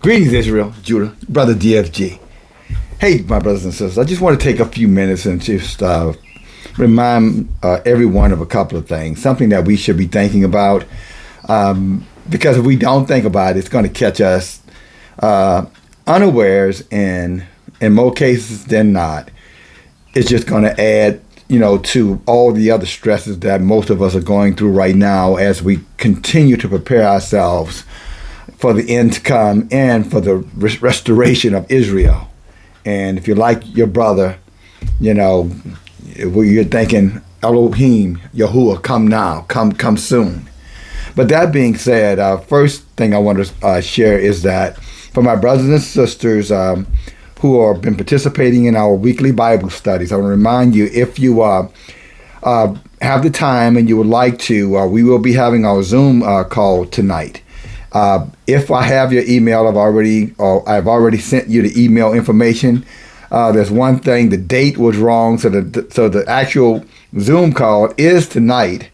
Greetings, Israel, Judah, brother DFG. Hey, my brothers and sisters, I just want to take a few minutes and just remind everyone of a couple of things, something that we should be thinking about, because if we don't think about it, it's going to catch us unawares, and in more cases than not, it's just going to add, to all the other stresses that most of us are going through right now as we continue to prepare ourselves for the end to come and for the restoration of Israel. And if you're like your brother, you're thinking, Elohim, Yahuwah, come now, come soon. But that being said, first thing I want to share is that for my brothers and sisters who have been participating in our weekly Bible studies, I want to remind you, if you have the time and you would like to, we will be having our Zoom call tonight. If I have your email, I've already sent you the email information. There's one thing, the date was wrong, so the actual Zoom call is tonight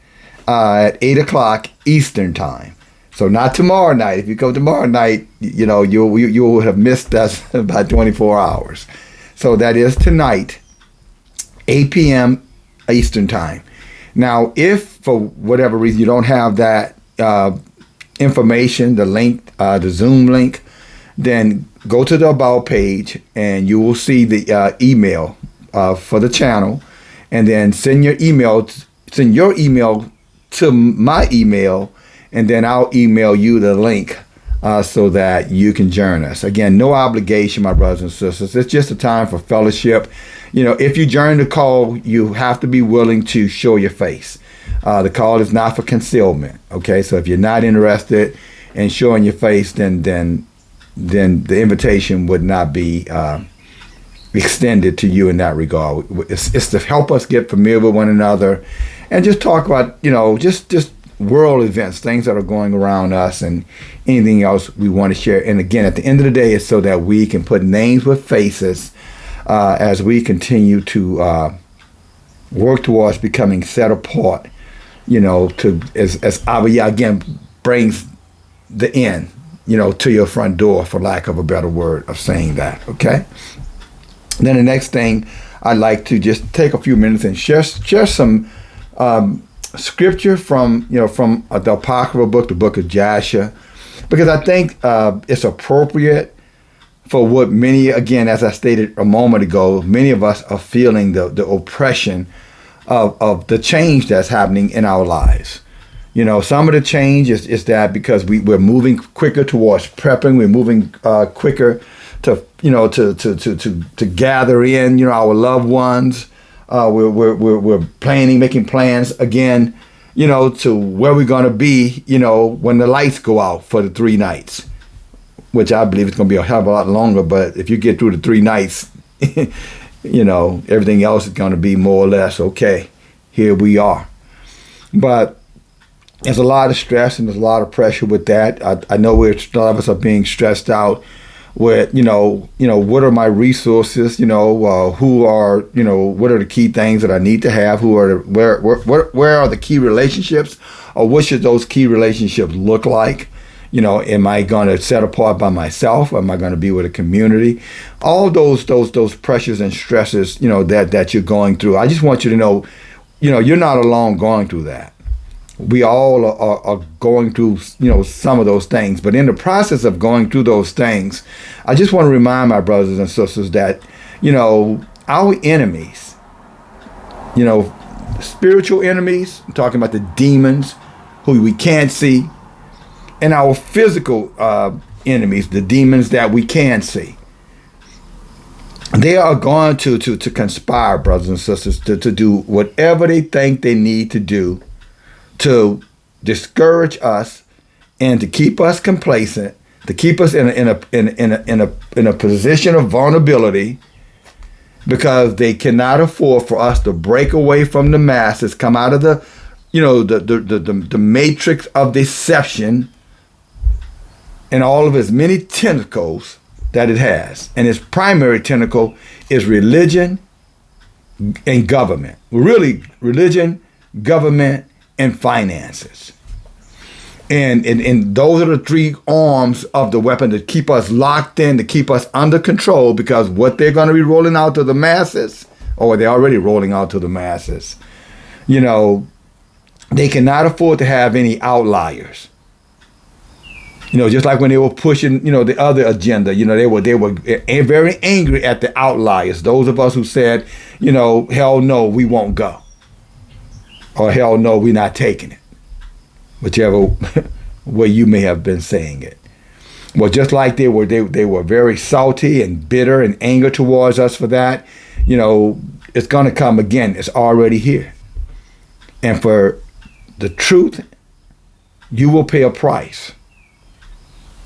at 8 o'clock Eastern time. So not tomorrow night. If you go tomorrow night, you will have missed us by 24 hours. So that is tonight, 8 p.m. Eastern time. Now, if for whatever reason you don't have that information, the link, the Zoom link, then go to the About page and you will see the email for the channel, and then send your email to my email, and then I'll email you the link so that you can join us. Again, no obligation, my brothers and sisters. It's just a time for fellowship. If you join the call, you have to be willing to show your face. The call is not for concealment. Okay, so if you're not interested in showing your face, then the invitation would not be extended to you in that regard. It's to help us get familiar with one another and just talk about just world events, things that are going around us, and anything else we want to share. And again, at the end of the day, it's so that we can put names with faces as we continue to work towards becoming set apart. As Abiyah again brings the end, to your front door, for lack of a better word of saying that. Okay. Then the next thing, I'd like to just take a few minutes and share some scripture from the Apocryphal book, the book of Joshua, because I think it's appropriate for what many, again, as I stated a moment ago, many of us are feeling the oppression of the change that's happening in our lives. Some of the change is that because we're moving quicker towards prepping, we're moving quicker to gather in our loved ones. We're planning, making plans again, to where we're going to be, when the lights go out for the 3 nights, which I believe it's going to be a hell of a lot longer. But if you get through the 3 nights, everything else is going to be more or less okay. Here we are. But there's a lot of stress and there's a lot of pressure with that. I know a lot of us are being stressed out with, what are my resources? Who are, what are the key things that I need to have? Where are the key relationships, or what should those key relationships look like? Am I going to set apart by myself? Am I going to be with a community? All those pressures and stresses, that you're going through. I just want you to know, you're not alone going through that. We all are going through, some of those things. But in the process of going through those things, I just want to remind my brothers and sisters that, our enemies, spiritual enemies, I'm talking about the demons who we can't see, and our physical enemies, the demons that we can see. They are going to conspire, brothers and sisters, to do whatever they think they need to do to discourage us and to keep us complacent, to keep us in a position of vulnerability, because they cannot afford for us to break away from the masses, come out of the matrix of deception and all of its many tentacles that it has. And its primary tentacle is religion and government. Really, religion, government, and finances. And those are the three arms of the weapon to keep us locked in, to keep us under control, because what they're going to be rolling out to the masses, or they're already rolling out to the masses, they cannot afford to have any outliers. Just like when they were pushing, the other agenda, they were very angry at the outliers. Those of us who said, hell no, we won't go. Or hell no, we're not taking it. Whichever way you may have been saying it. Well, just like they were very salty and bitter and angry towards us for that, it's going to come again. It's already here. And for the truth, you will pay a price.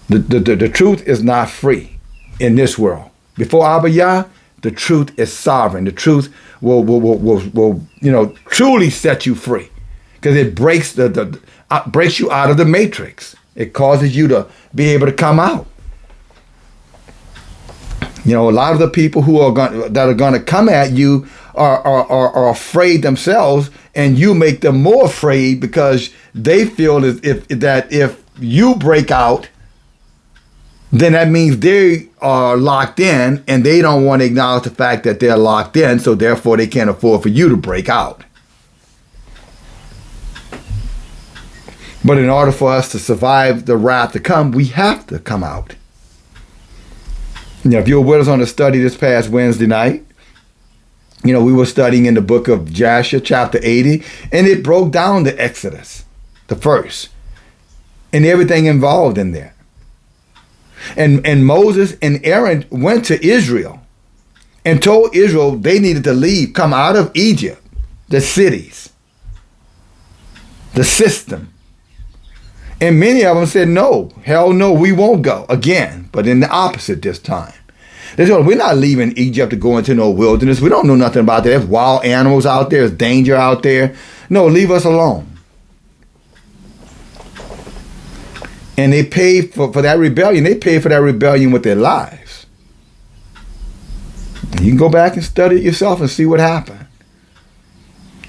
The truth is not free in this world. Before Abba Yah, the truth is sovereign. The truth will truly set you free, because it breaks breaks you out of the matrix. It causes you to be able to come out. A lot of the people that are going to come at you are afraid themselves, and you make them more afraid because they feel as if you break out, then that means they are locked in, and they don't want to acknowledge the fact that they're locked in, so therefore they can't afford for you to break out. But in order for us to survive the wrath to come, we have to come out. If you were with us on the study this past Wednesday night, we were studying in the book of Joshua, chapter 80, and it broke down the Exodus, the first, and everything involved in there. And Moses and Aaron went to Israel and told Israel they needed to leave, come out of Egypt, the cities, the system. And many of them said, no, hell no, we won't go again, but in the opposite this time. They said, we're not leaving Egypt to go into no wilderness. We don't know nothing about that. There's wild animals out there. There's danger out there. No, leave us alone. And they paid for that rebellion. They paid for that rebellion with their lives. You can go back and study it yourself and see what happened.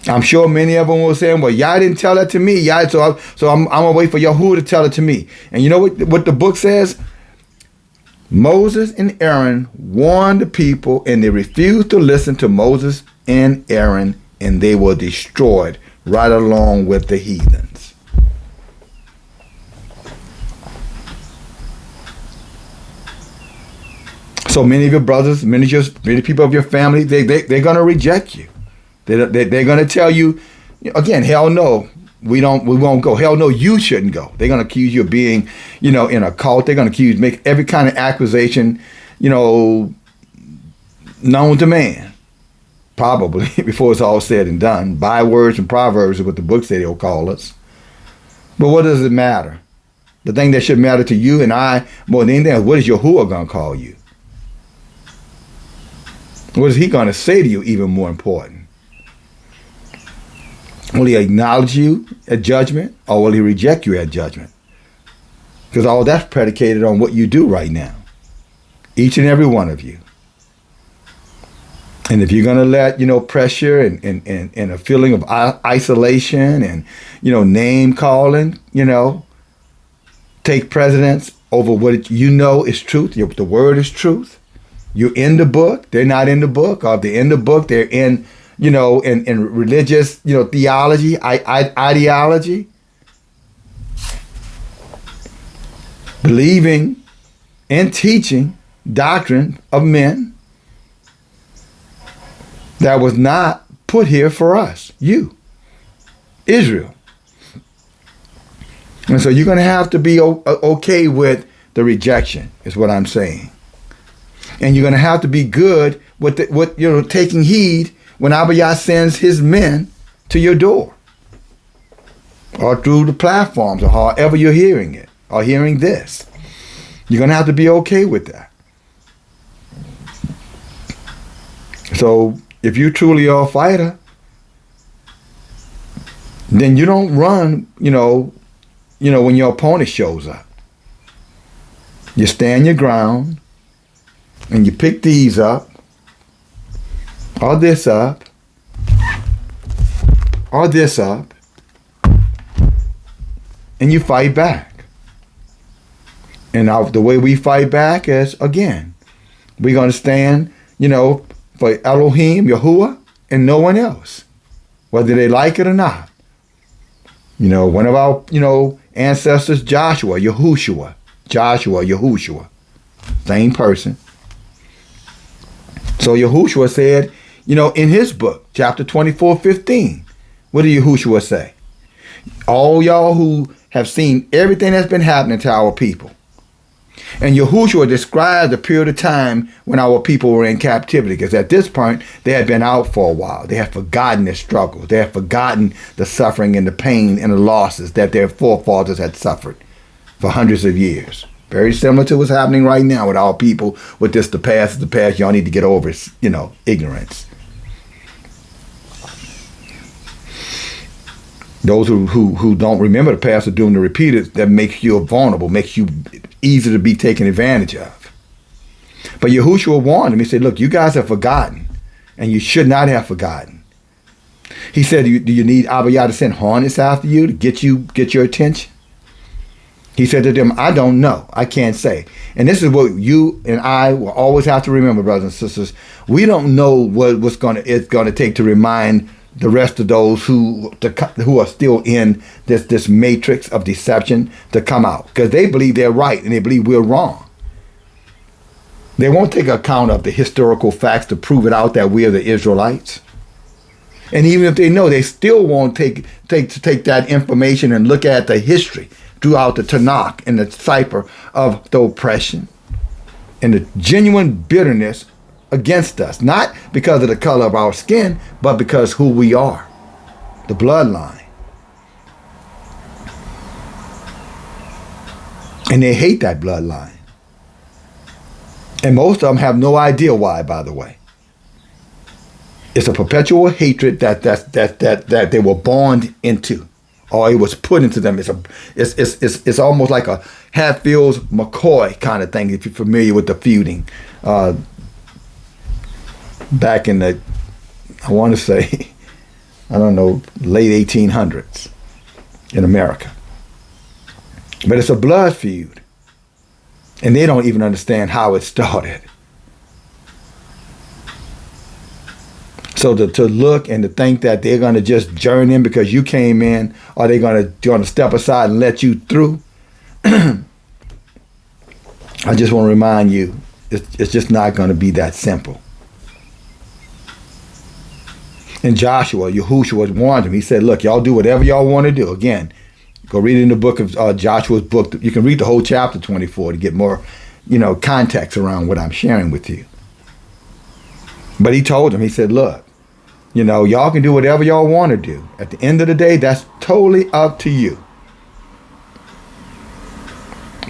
I'm sure many of them were saying, well, y'all didn't tell that to me. Y'all, so I'm going to wait for Yahuwah to tell it to me. And you know what the book says? Moses and Aaron warned the people, and they refused to listen to Moses and Aaron, and they were destroyed right along with the heathens. So many of your brothers, many people of your family, they're going to reject you. They're going to tell you, again, hell no, we won't go. Hell no, you shouldn't go. They're going to accuse you of being, in a cult. They're going to make every kind of accusation, known to man, probably, before it's all said and done. Bywords and proverbs is what the book said they'll call us. But what does it matter? The thing that should matter to you and I more than anything is, what is Yahuwah going to call you? What is he going to say to you, even more important? Will he acknowledge you at judgment, or will he reject you at judgment? Because all that's predicated on what you do right now. Each and every one of you. And if you're going to let, pressure and a feeling of isolation and, name calling, take precedence over what is truth, the word is truth. You're in the book, they're not in the book, or if they're in the book, they're in in religious, theology, ideology, believing and teaching doctrine of men that was not put here for us, you, Israel. And so you're going to have to be okay with the rejection, is what I'm saying. And you're going to have to be good with taking heed when Abba Yah sends his men to your door, or through the platforms, or however you're hearing it, or hearing this. You're going to have to be okay with that. So if you truly are a fighter, then you don't run, when your opponent shows up. You stand your ground, and you pick these up, or this up, or this up, and you fight back. And the way we fight back is, again, we're going to stand, for Elohim, Yahuwah, and no one else, whether they like it or not. One of our, ancestors, Joshua, Yahushua, same person. So Yahushua said, in his book, chapter 24:15, what did Yahushua say? All y'all who have seen everything that's been happening to our people. And Yahushua described the period of time when our people were in captivity, because at this point, they had been out for a while. They had forgotten their struggles. They had forgotten the suffering and the pain and the losses that their forefathers had suffered for hundreds of years. Very similar to what's happening right now with our people, with this, the past is the past, y'all need to get over, ignorance. Those who don't remember the past are doing the repeated, that makes you vulnerable, makes you easy to be taken advantage of. But Yahushua warned him. He said, look, you guys have forgotten, and you should not have forgotten. He said, do you need Abba Yah to send hornets after you to get your attention? He said to them, I don't know. I can't say. And this is what you and I will always have to remember, brothers and sisters. We don't know what it's going to take to remind the rest of those who are still in this matrix of deception to come out, because they believe they're right and they believe we're wrong. They won't take account of the historical facts to prove it out that we are the Israelites. And even if they know, they still won't take that information and look at the history throughout the Tanakh and the cipher of the oppression and the genuine bitterness against us, not because of the color of our skin, but because who we are, the bloodline. And they hate that bloodline. And most of them have no idea why, by the way. It's a perpetual hatred that they were born into, or it was put into them. It's almost like a Hatfields McCoy kind of thing, if you're familiar with the feuding. Back in the, I want to say, late 1800s in America. But it's a blood feud. And they don't even understand how it started. So to look and to think that they're going to just join in because you came in, or they're going to step aside and let you through, I just want to remind you, it's just not going to be that simple. And Yahushua warned him. He said, look, y'all do whatever y'all want to do. Again, go read it in the book of Joshua's book. You can read the whole chapter 24 to get more, context around what I'm sharing with you. But he told him, he said, look, y'all can do whatever y'all want to do. At the end of the day, that's totally up to you.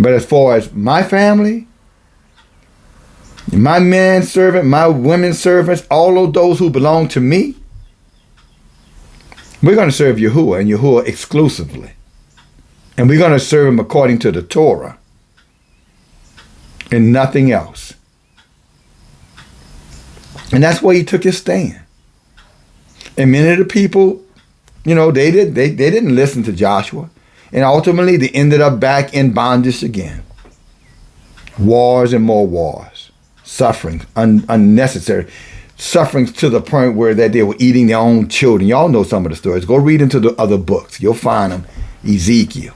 But as far as my family, my man servant, my women servants, all of those who belong to me, we're going to serve Yahuwah and Yahuwah exclusively. And we're going to serve him according to the Torah and nothing else. And that's where he took his stand. And many of the people, they didn't listen to Joshua. And ultimately, they ended up back in bondage again. Wars and more wars. Suffering, unnecessary. Sufferings to the point where that they were eating their own children. Y'all know some of the stories. Go read into the other books. You'll find them. Ezekiel,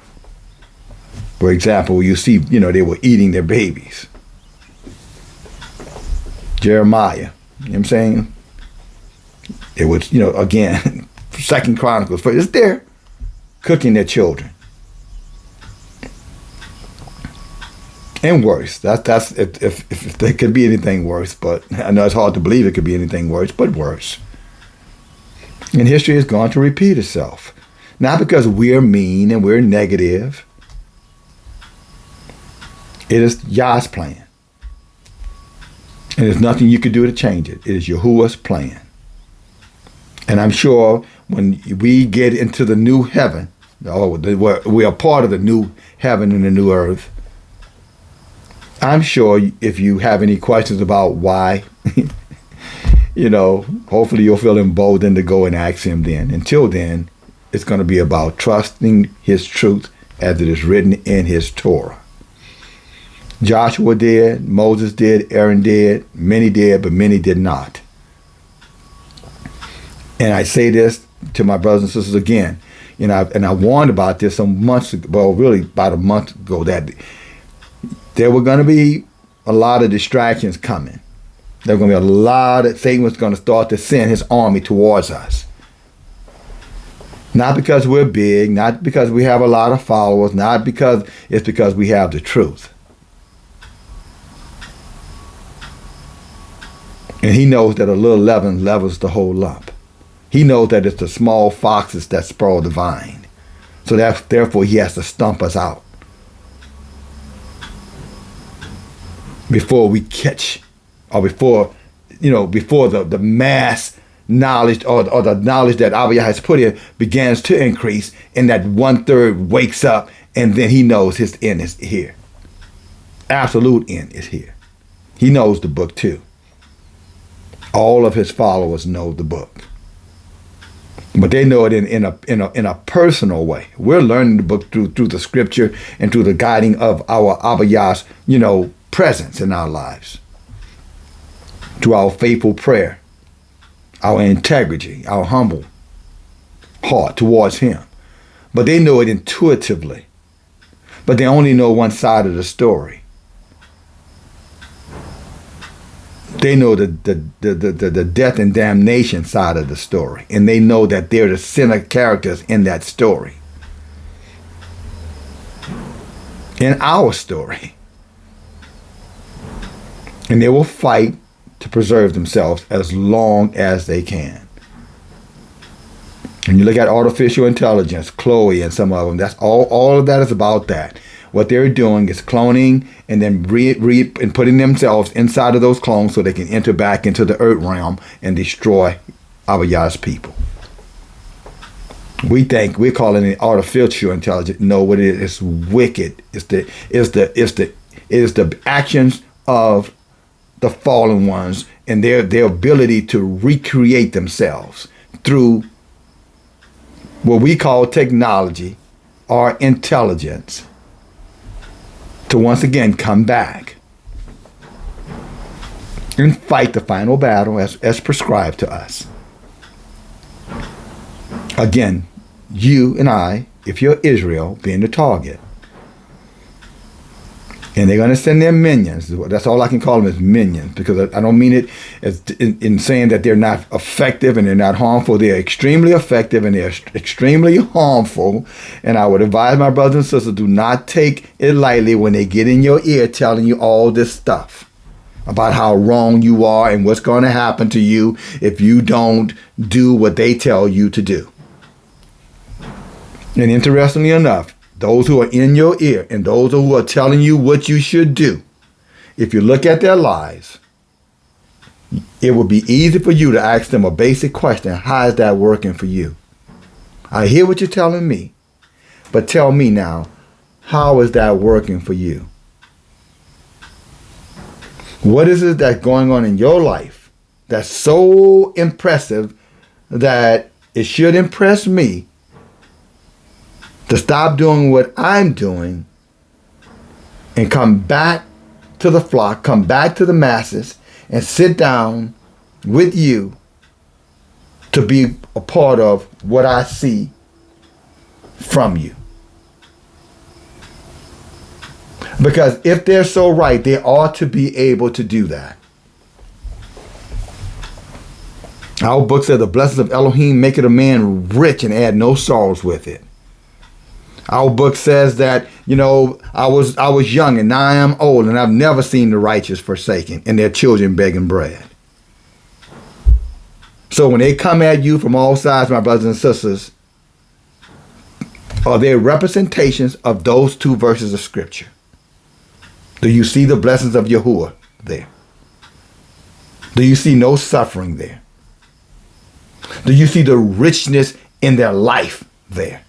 for example, you see, they were eating their babies. Jeremiah, you know what I'm saying? It was, again, 2 Chronicles, it's there, cooking their children. And worse. That's if there could be anything worse, but I know it's hard to believe it could be anything worse, but worse. And history is going to repeat itself. Not because we're mean and we're negative. It is Yah's plan. And there's nothing you can do to change it. It is Yahuwah's plan. And I'm sure when we get into the new heaven, we are part of the new heaven and the new earth, I'm sure if you have any questions about why, hopefully you'll feel emboldened to go and ask him then. Until then, it's going to be about trusting his truth as it is written in his Torah. Joshua did, Moses did, Aaron did, many did, but many did not. And I say this to my brothers and sisters again, and I warned about this some months ago, well, really about a month ago, that there were going to be a lot of distractions coming. There were going to be a lot of, Satan was going to start to send his army towards us. Not because we're big, not because we have a lot of followers, not because it's because we have the truth. And he knows that a little leaven levels the whole lump. He knows that it's the small foxes that spoil the vine. So therefore he has to stomp us out before we catch, or before the mass knowledge or the knowledge that Abba has put in begins to increase, and that 1/3 wakes up, and then he knows his end is here. Absolute end is here. He knows the book too. All of his followers know the book, but they know it in a personal way. We're learning the book through the scripture and through the guiding of our Abba Yah's, presence in our lives, through our faithful prayer, our integrity, our humble heart towards him. But they know it intuitively, but they only know one side of the story. They know the death and damnation side of the story, and they know that they're the center characters in that story, in our story. And they will fight to preserve themselves as long as they can. When you look at artificial intelligence, Chloe and some of them, that's all of that is about that. What they're doing is cloning and then and putting themselves inside of those clones so they can enter back into the earth realm and destroy Abba Yah's people. We think we're calling it artificial intelligence. No, what it is wicked. It is the actions of the fallen ones and their ability to recreate themselves through what we call technology or intelligence, to once again come back and fight the final battle as prescribed to us. Again, you and I, if you're Israel, being the target. And they're going to send their minions. That's all I can call them, is minions, because I don't mean it as in saying that they're not effective and they're not harmful. They're extremely effective and they're extremely harmful. And I would advise my brothers and sisters, do not take it lightly when they get in your ear telling you all this stuff about how wrong you are and what's going to happen to you if you don't do what they tell you to do. And interestingly enough, those who are in your ear and those who are telling you what you should do, if you look at their lives, it would be easy for you to ask them a basic question: how is that working for you? I hear what you're telling me, but tell me now, how is that working for you? What is it that's going on in your life that's so impressive that it should impress me to stop doing what I'm doing and come back to the flock, come back to the masses, and sit down with you to be a part of what I see from you? Because if they're so right, they ought to be able to do that. Our book says the blessings of Elohim make it a man rich and add no sorrows with it. Our book says that, I was young and now I am old, and I've never seen the righteous forsaken and their children begging bread. So when they come at you from all sides, my brothers and sisters, are they representations of those two verses of scripture? Do you see the blessings of Yahuwah there? Do you see no suffering there? Do you see the richness in their life there?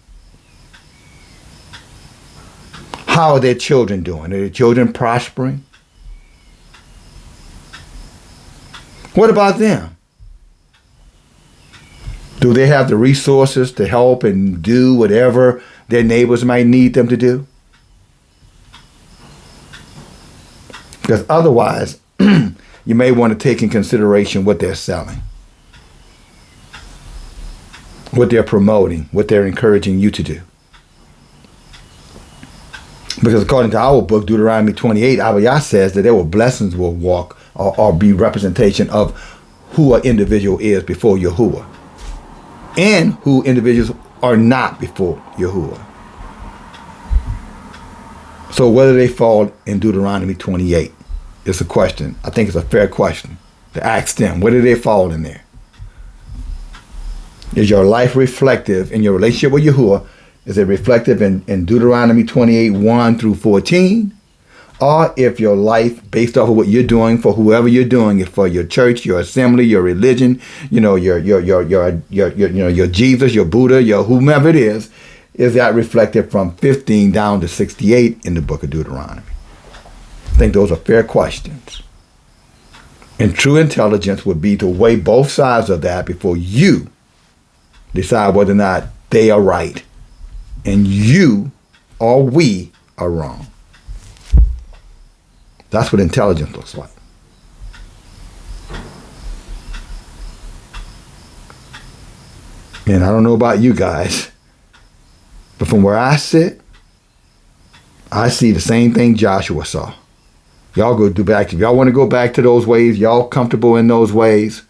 How are their children doing? Are their children prospering? What about them? Do they have the resources to help and do whatever their neighbors might need them to do? Because otherwise, you may want to take in consideration what they're selling, what they're promoting, what they're encouraging you to do. Because according to our book, Deuteronomy 28, Abiyah says that there were blessings will walk or be representation of who an individual is before Yahuwah and who individuals are not before Yahuwah. So whether they fall in Deuteronomy 28 is a question. I think it's a fair question to ask them. Where do they fall in there? Is your life reflective in your relationship with Yahuwah? Is it reflective in Deuteronomy 28, 1 through 14? Or if your life, based off of what you're doing for whoever you're doing it for, your church, your assembly, your religion, your Jesus, your Buddha, your whomever it is that reflected from 15 down to 68 in the book of Deuteronomy? I think those are fair questions. And true intelligence would be to weigh both sides of that before you decide whether or not they are right and you or we are wrong. That's what intelligence looks like. And I don't know about you guys, but from where I sit, I see the same thing Joshua saw. Y'all go do back. If y'all want to go back to those ways, y'all comfortable in those ways,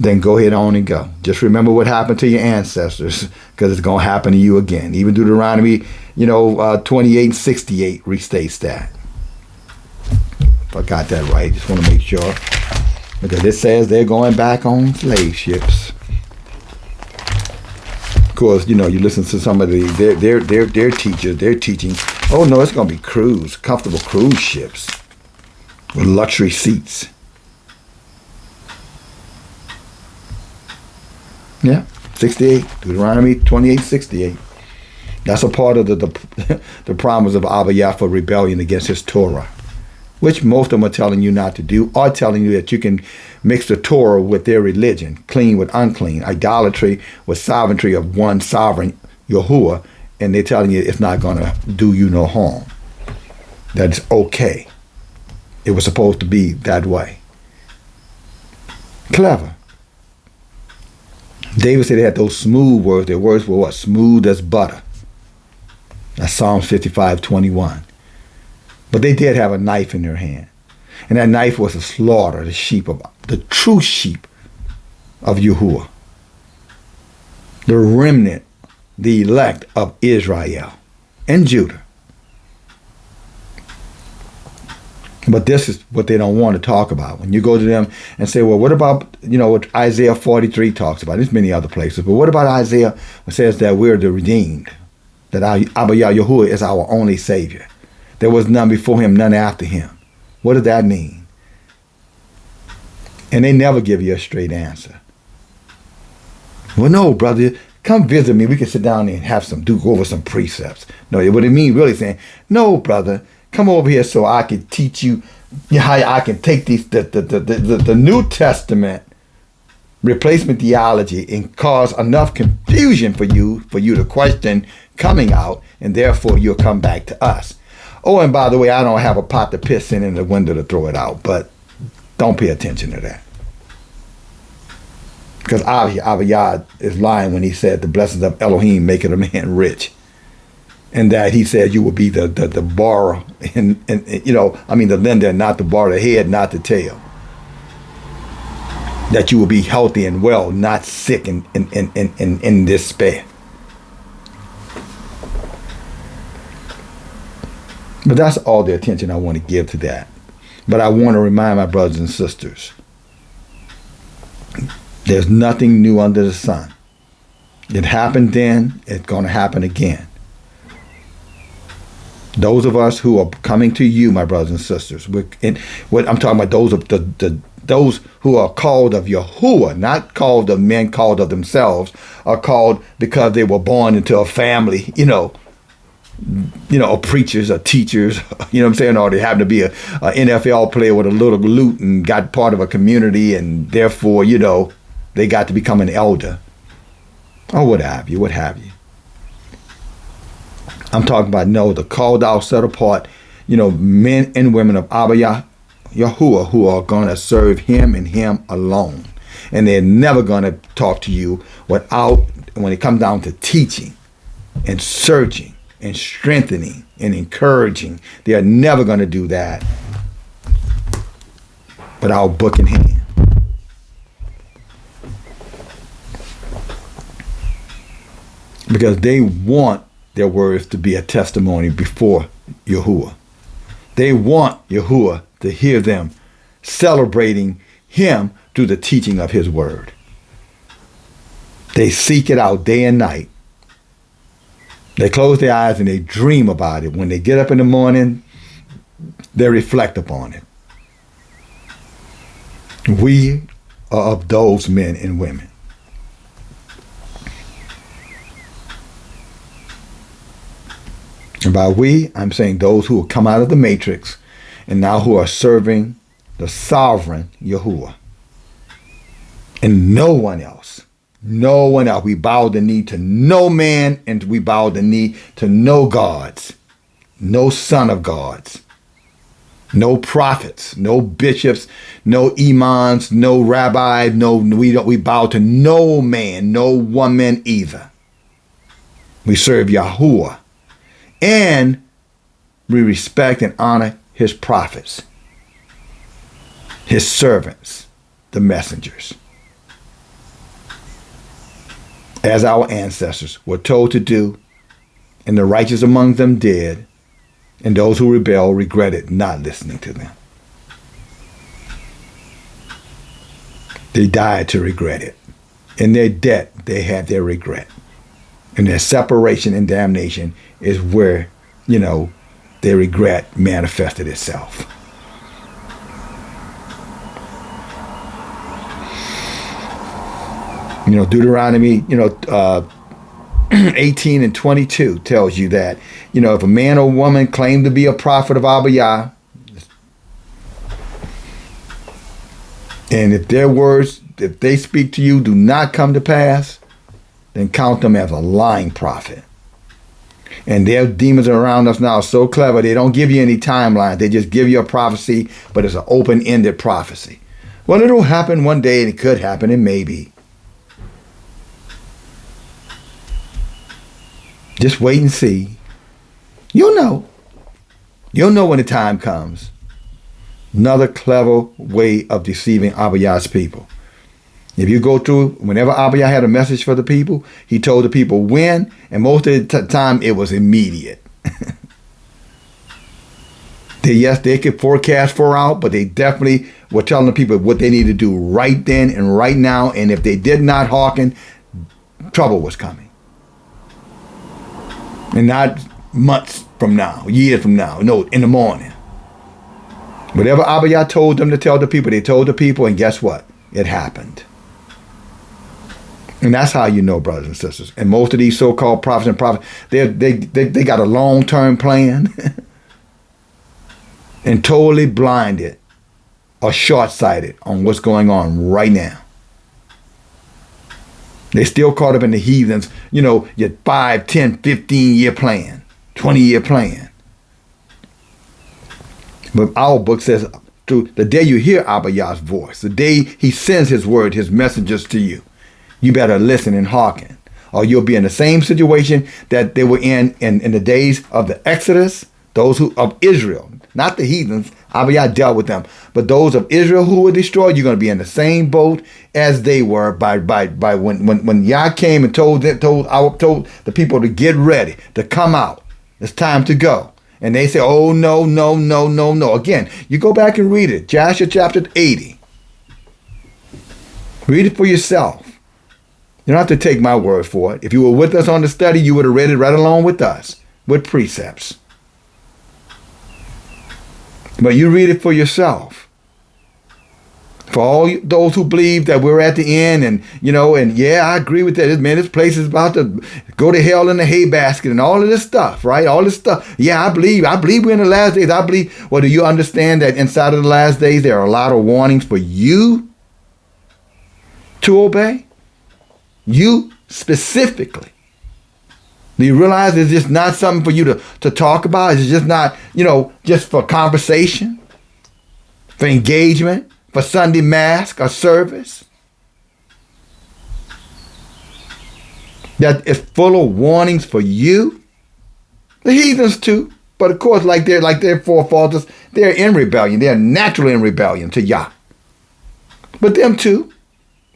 then go ahead on and go. Just remember what happened to your ancestors, because it's going to happen to you again. Even Deuteronomy, 28 and 68 restates that. If I got that right, just want to make sure. Because it says they're going back on slave ships. Of course, you listen to some of their teachers, they're teaching, oh no, it's going to be comfortable cruise ships with luxury seats. Yeah, 68, Deuteronomy 28, 68. That's a part of the promise of Abiyah for rebellion against his Torah, which most of them are telling you not to do, or telling you that you can mix the Torah with their religion, clean with unclean, idolatry with sovereignty of one sovereign, Yahuwah, and they're telling you it's not going to do you no harm. That it's okay. It was supposed to be that way. Clever. David said they had those smooth words. Their words were what? Smooth as butter. That's Psalms 55:21. But they did have a knife in their hand. And that knife was to slaughter the true sheep of Yahuwah. The remnant, the elect of Israel and Judah. But this is what they don't want to talk about. When you go to them and say, well, what about, what Isaiah 43 talks about? There's many other places. But what about Isaiah that says that we're the redeemed? That Abiyah Yahuwah is our only Savior. There was none before him, none after him. What does that mean? And they never give you a straight answer. Well, no, brother, come visit me. We can sit down and go over some precepts. No, what it means really saying, no, brother, come over here so I can teach you how I can take the New Testament replacement theology and cause enough confusion for you to question coming out, and therefore you'll come back to us. Oh, and by the way, I don't have a pot to piss in the window to throw it out, but don't pay attention to that. Because Abiyah is lying when he said the blessings of Elohim maketh a man rich. And that he said you will be the borrower, the lender, and not the borrower, the head, not the tail. That you will be healthy and well, not sick and in despair. But that's all the attention I want to give to that. But I want to remind my brothers and sisters, there's nothing new under the sun. It happened then, it's going to happen again. Those of us who are coming to you, my brothers and sisters, I'm talking about those who are called of Yahuwah, not called of men, called of themselves, are called because they were born into a family, preachers or teachers, or they happen to be a NFL player with a little loot and got part of a community, and therefore, they got to become an elder, or what have you. I'm talking about, no, the called out, set apart, men and women of Abba Yahuwah who are going to serve him and him alone. And they're never going to talk to you without, when it comes down to teaching and searching and strengthening and encouraging, they are never going to do that without book in hand. Because they want their words to be a testimony before Yahuwah. They want Yahuwah to hear them celebrating him through the teaching of his word. They seek it out day and night. They close their eyes and they dream about it. When they get up in the morning, they reflect upon it. We are of those men and women. And by we, I'm saying those who have come out of the matrix and now who are serving the sovereign Yahuwah. And no one else. No one else. We bow the knee to no man, and we bow the knee to no gods. No son of gods. No prophets. No bishops. No imams. No rabbis. We bow to no man. No woman either. We serve Yahuwah. And we respect and honor his prophets, his servants, the messengers, as our ancestors were told to do, and the righteous among them did, and those who rebel regretted not listening to them. They died to regret it. In their debt, they had their regret. And their separation and damnation is where, their regret manifested itself. Deuteronomy, 18 and 22 tells you that, if a man or woman claim to be a prophet of Abba Yah, and if their words, if they speak to you, do not come to pass, then count them as a lying prophet. And their demons around us now are so clever, they don't give you any timeline. They just give you a prophecy, but it's an open-ended prophecy. Well, it'll happen one day, and it could happen, and maybe. Just wait and see. You'll know. You'll know when the time comes. Another clever way of deceiving Abba Yah's people. If you go through, whenever Abba Yah had a message for the people, he told the people when, and most of the time it was immediate. They could forecast far out, but they definitely were telling the people what they need to do right then and right now, and if they did not hearken, trouble was coming. And not months from now, years from now, no, in the morning. Whatever Abba Yah told them to tell the people, they told the people, and guess what? It happened. And that's how you know, brothers and sisters. And most of these so-called prophets and prophets, they got a long-term plan and totally blinded or short-sighted on what's going on right now. They still caught up in the heathens, your 5, 10, 15-year plan, 20-year plan. But our book says, through the day you hear Abba Yah's voice, the day he sends his word, his messengers to you, you better listen and hearken, or you'll be in the same situation that they were in the days of the Exodus, those who of Israel, not the heathens. Abba Yah dealt with them, but those of Israel who were destroyed, you're going to be in the same boat as they were by when Yah came and told the people to get ready, to come out. It's time to go. And they say, oh, no, no, no, no, no. Again, you go back and read it. Joshua chapter 80. Read it for yourself. You don't have to take my word for it. If you were with us on the study, you would have read it right along with us, with precepts. But you read it for yourself. For all those who believe that we're at the end and yeah, I agree with that. Man, this place is about to go to hell in a hay basket and all of this stuff, right? All this stuff. Yeah, I believe we're in the last days. I believe, well, do you understand that inside of the last days, there are a lot of warnings for you to obey? You specifically. Do you realize it's just not something for you to talk about? It's just not, just for conversation, for engagement, for Sunday mass or service. That is full of warnings for you. The heathens too. But of course, like their forefathers, they're in rebellion. They're naturally in rebellion to Yah. But them too.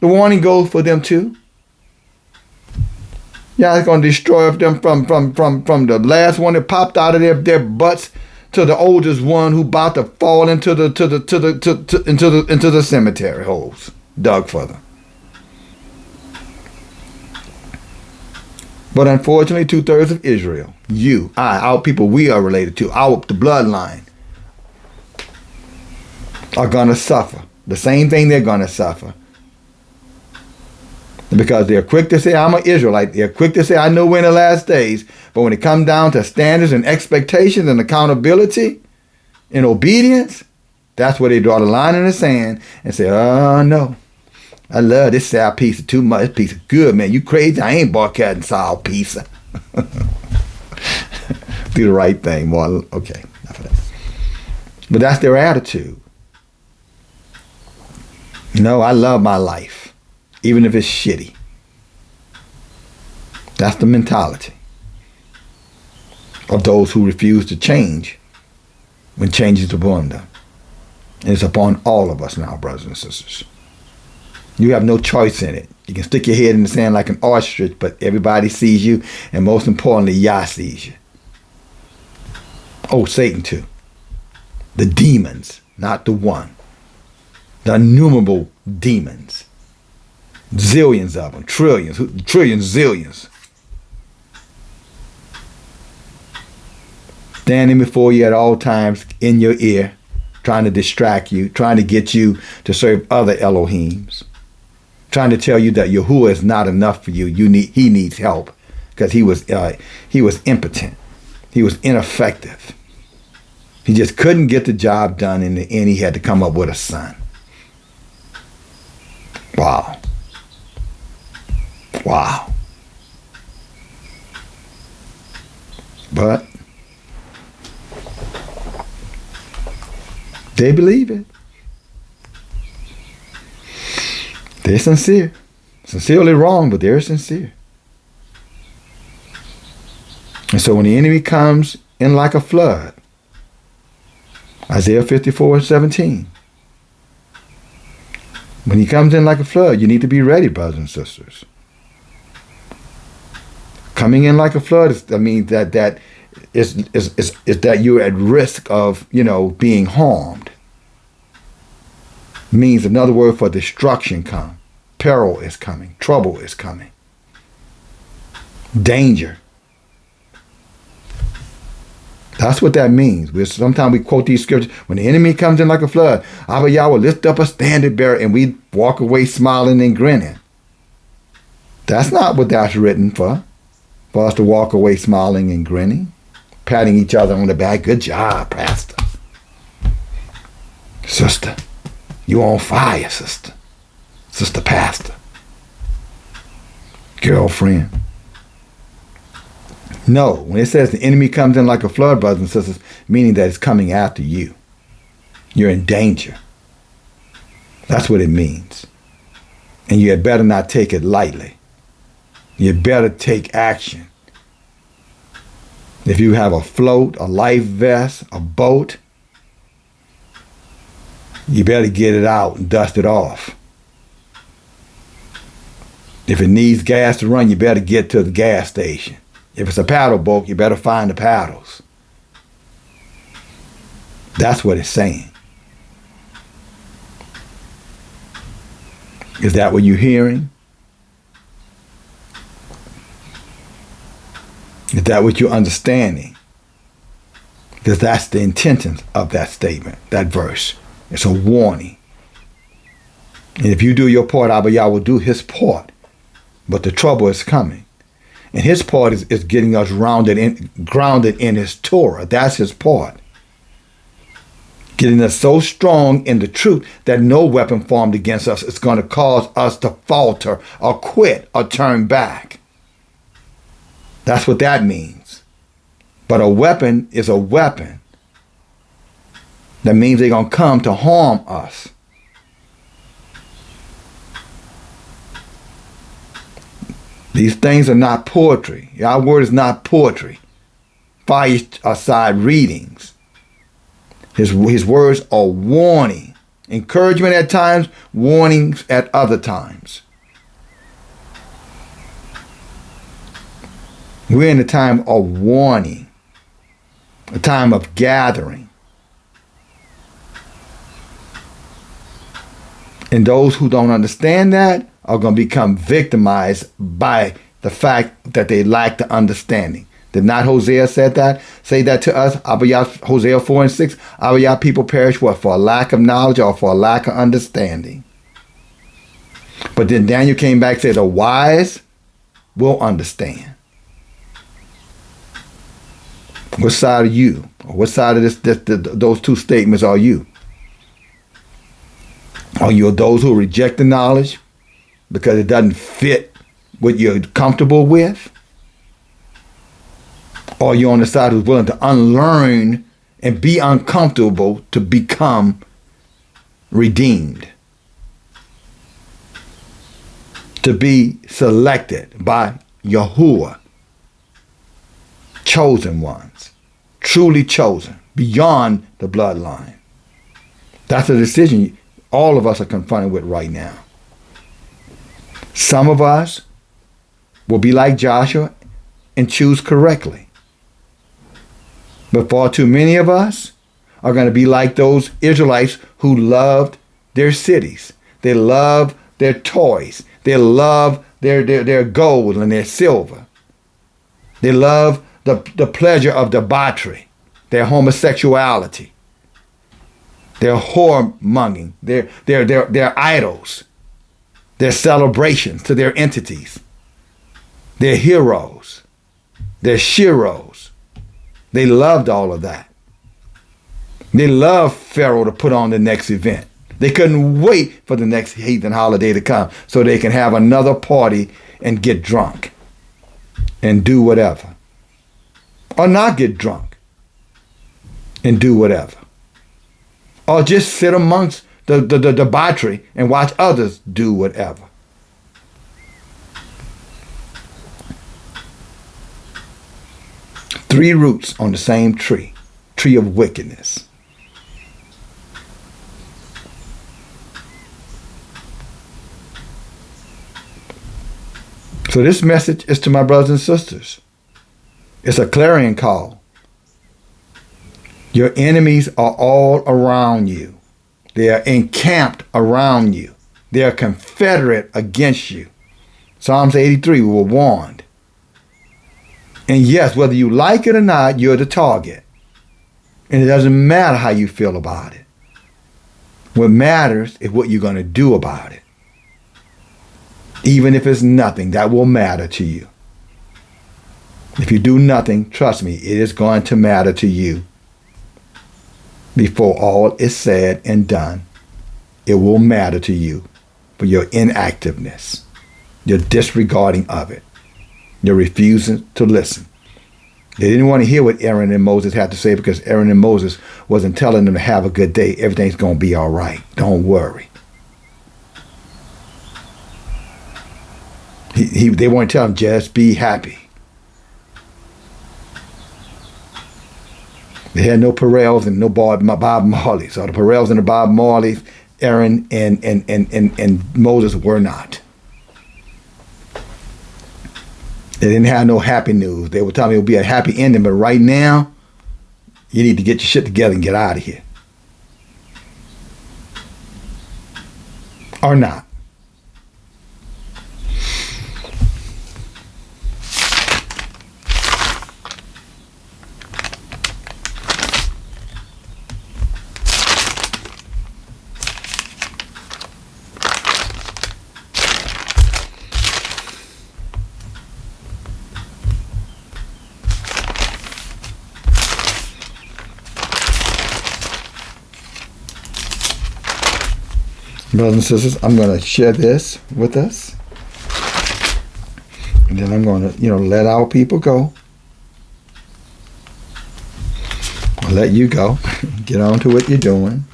The warning goes for them too. Yah is going to destroy them from the last one that popped out of their butts to the oldest one who about to fall into the cemetery holes dug for them. But unfortunately, 2/3 of Israel, our people we are related to, the bloodline, are going to suffer. The same thing they're going to suffer. Because they're quick to say, I'm an Israelite. They're quick to say, I know we're in the last days. But when it comes down to standards and expectations and accountability and obedience, that's where they draw the line in the sand and say, oh, no. I love this sour pizza too much. This pizza good, man. You crazy? I ain't bought cat and sour pizza. Do the right thing, Marlon. Okay, enough of that. But that's their attitude. No, I love my life, even if it's shitty. That's the mentality of those who refuse to change when change is upon them. And it's upon all of us now, brothers and sisters. You have no choice in it. You can stick your head in the sand like an ostrich, but everybody sees you, and most importantly, Yah sees you. Oh, Satan too. The demons, not the one. The innumerable demons. Zillions of them, trillions, zillions. Standing before you at all times in your ear, trying to distract you, trying to get you to serve other Elohims. Trying to tell you that Yahuwah is not enough for you. He needs help because he was impotent. He was ineffective. He just couldn't get the job done. In the end, he had to come up with a son. Wow. Wow. But they believe it. They're sincere. Sincerely wrong, but they're sincere. And so when the enemy comes in like a flood, Isaiah 54:17, when he comes in like a flood, you need to be ready, brothers and sisters. Coming in like a flood is that you're at risk of, being harmed. Means another word for destruction come. Peril is coming. Trouble is coming. Danger. That's what that means. Sometimes we quote these scriptures. When the enemy comes in like a flood, Abba Yah will lift up a standard bearer, and we walk away smiling and grinning. That's not what that's written for. For us to walk away smiling and grinning. Patting each other on the back. Good job, Pastor. Sister. You on fire, sister. Sister pastor. Girlfriend. No, when it says the enemy comes in like a flood, brothers and sisters, meaning that it's coming after you. You're in danger. That's what it means. And you had better not take it lightly. You better take action. If you have a float, a life vest, a boat, you better get it out and dust it off. If it needs gas to run, you better get to the gas station. If it's a paddle boat, you better find the paddles. That's what it's saying. Is that what you're hearing? Is that what you're understanding? Because that's the intention of that statement, that verse. It's a warning. And if you do your part, Abba Yah will do his part. But the trouble is coming. And his part is getting us grounded in his Torah. That's his part. Getting us so strong in the truth that no weapon formed against us is going to cause us to falter or quit or turn back. That's what that means. But a weapon is a weapon. That means they're going to come to harm us. These things are not poetry. Our word is not poetry. Fireside readings. His words are warning. Encouragement at times, warnings at other times. We're in a time of warning, a time of gathering. And those who don't understand that are going to become victimized by the fact that they lack the understanding. Did not Hosea say that to us? Hosea 4 and 6. Our people perish what? For a lack of knowledge or for a lack of understanding. But then Daniel came back and said the wise will understand. What side are you? Or what side of those two statements are you? Are you those who reject the knowledge because it doesn't fit what you're comfortable with? Or are you on the side who's willing to unlearn and be uncomfortable to become redeemed? To be selected by Yahuwah. Chosen ones. Truly chosen. Beyond the bloodline. That's a decision all of us are confronted with right now. Some of us will be like Joshua and choose correctly. But far too many of us are going to be like those Israelites who loved their cities. They loved their toys. They loved their gold and their silver. They loved the pleasure of debauchery, their homosexuality, their whoremongering, their idols, their celebrations to their entities, their heroes, their sheroes. They loved all of that. They loved Pharaoh to put on the next event. They couldn't wait for the next heathen holiday to come so they can have another party and get drunk and do whatever. Or not get drunk and do whatever. Or just sit amongst the debauchery and watch others do whatever. Three roots on the same tree of wickedness. So this message is to my brothers and sisters. It's a clarion call. Your enemies are all around you. They are encamped around you. They are confederate against you. Psalms 83, we were warned. And yes, whether you like it or not, you're the target. And it doesn't matter how you feel about it. What matters is what you're going to do about it. Even if it's nothing, that will matter to you. If you do nothing, trust me, it is going to matter to you. Before all is said and done, it will matter to you for your inactiveness, your disregarding of it, your refusing to listen. They didn't want to hear what Aaron and Moses had to say because Aaron and Moses wasn't telling them to have a good day. Everything's going to be all right. Don't worry. They weren't telling them, just be happy. They had no Perels and no Bob Marleys. So the Perels and the Bob Marleys, Aaron and Moses were not. They didn't have no happy news. They were telling me it would be a happy ending, but right now, you need to get your shit together and get out of here. Or not. Brothers and sisters, I'm going to share this with us. And then I'm going to, let our people go. I'll let you go. Get on to what you're doing.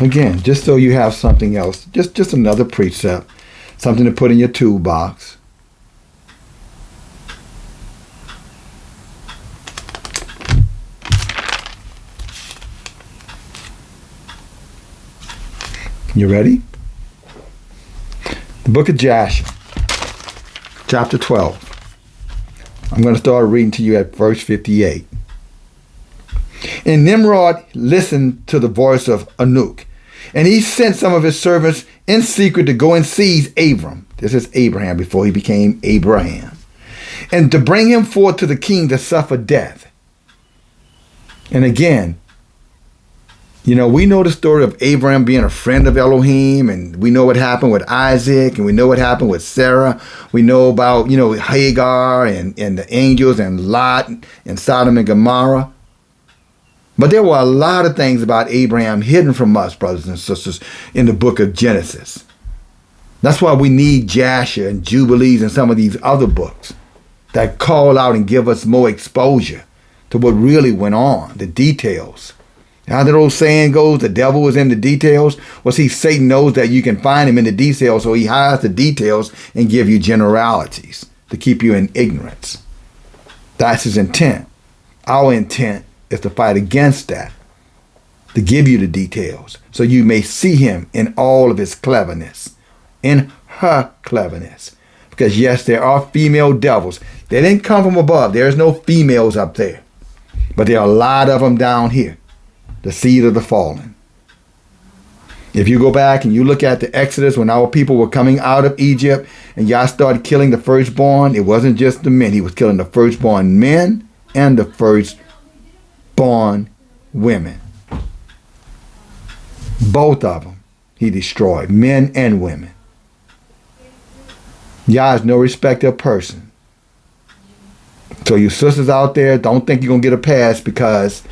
Again, just so you have something else, just another precept, something to put in your toolbox. You ready? The book of Jasher, chapter 12. I'm going to start reading to you at verse 58. And Nimrod listened to the voice of Anuk, and he sent some of his servants in secret to go and seize Avram. This is Abraham before he became Abraham. And to bring him forth to the king to suffer death. And again, we know the story of Abraham being a friend of Elohim, and we know what happened with Isaac, and we know what happened with Sarah. We know about, Hagar and the angels and Lot and Sodom and Gomorrah. But there were a lot of things about Abraham hidden from us, brothers and sisters, in the book of Genesis. That's why we need Jasher and Jubilees and some of these other books that call out and give us more exposure to what really went on, the details. How that old saying goes, the devil is in the details. Well, see, Satan knows that you can find him in the details, so he hides the details and give you generalities to keep you in ignorance. That's his intent. Our intent is to fight against that, to give you the details, so you may see him in all of his cleverness, in her cleverness. Because yes, there are female devils. They didn't come from above. There's no females up there. But there are a lot of them down here. The seed of the fallen. If you go back and you look at the Exodus when our people were coming out of Egypt and Yah started killing the firstborn, it wasn't just the men. He was killing the firstborn men and the firstborn women. Both of them he destroyed, men and women. Yah is no respecter of person. So you sisters out there, don't think you're going to get a pass because,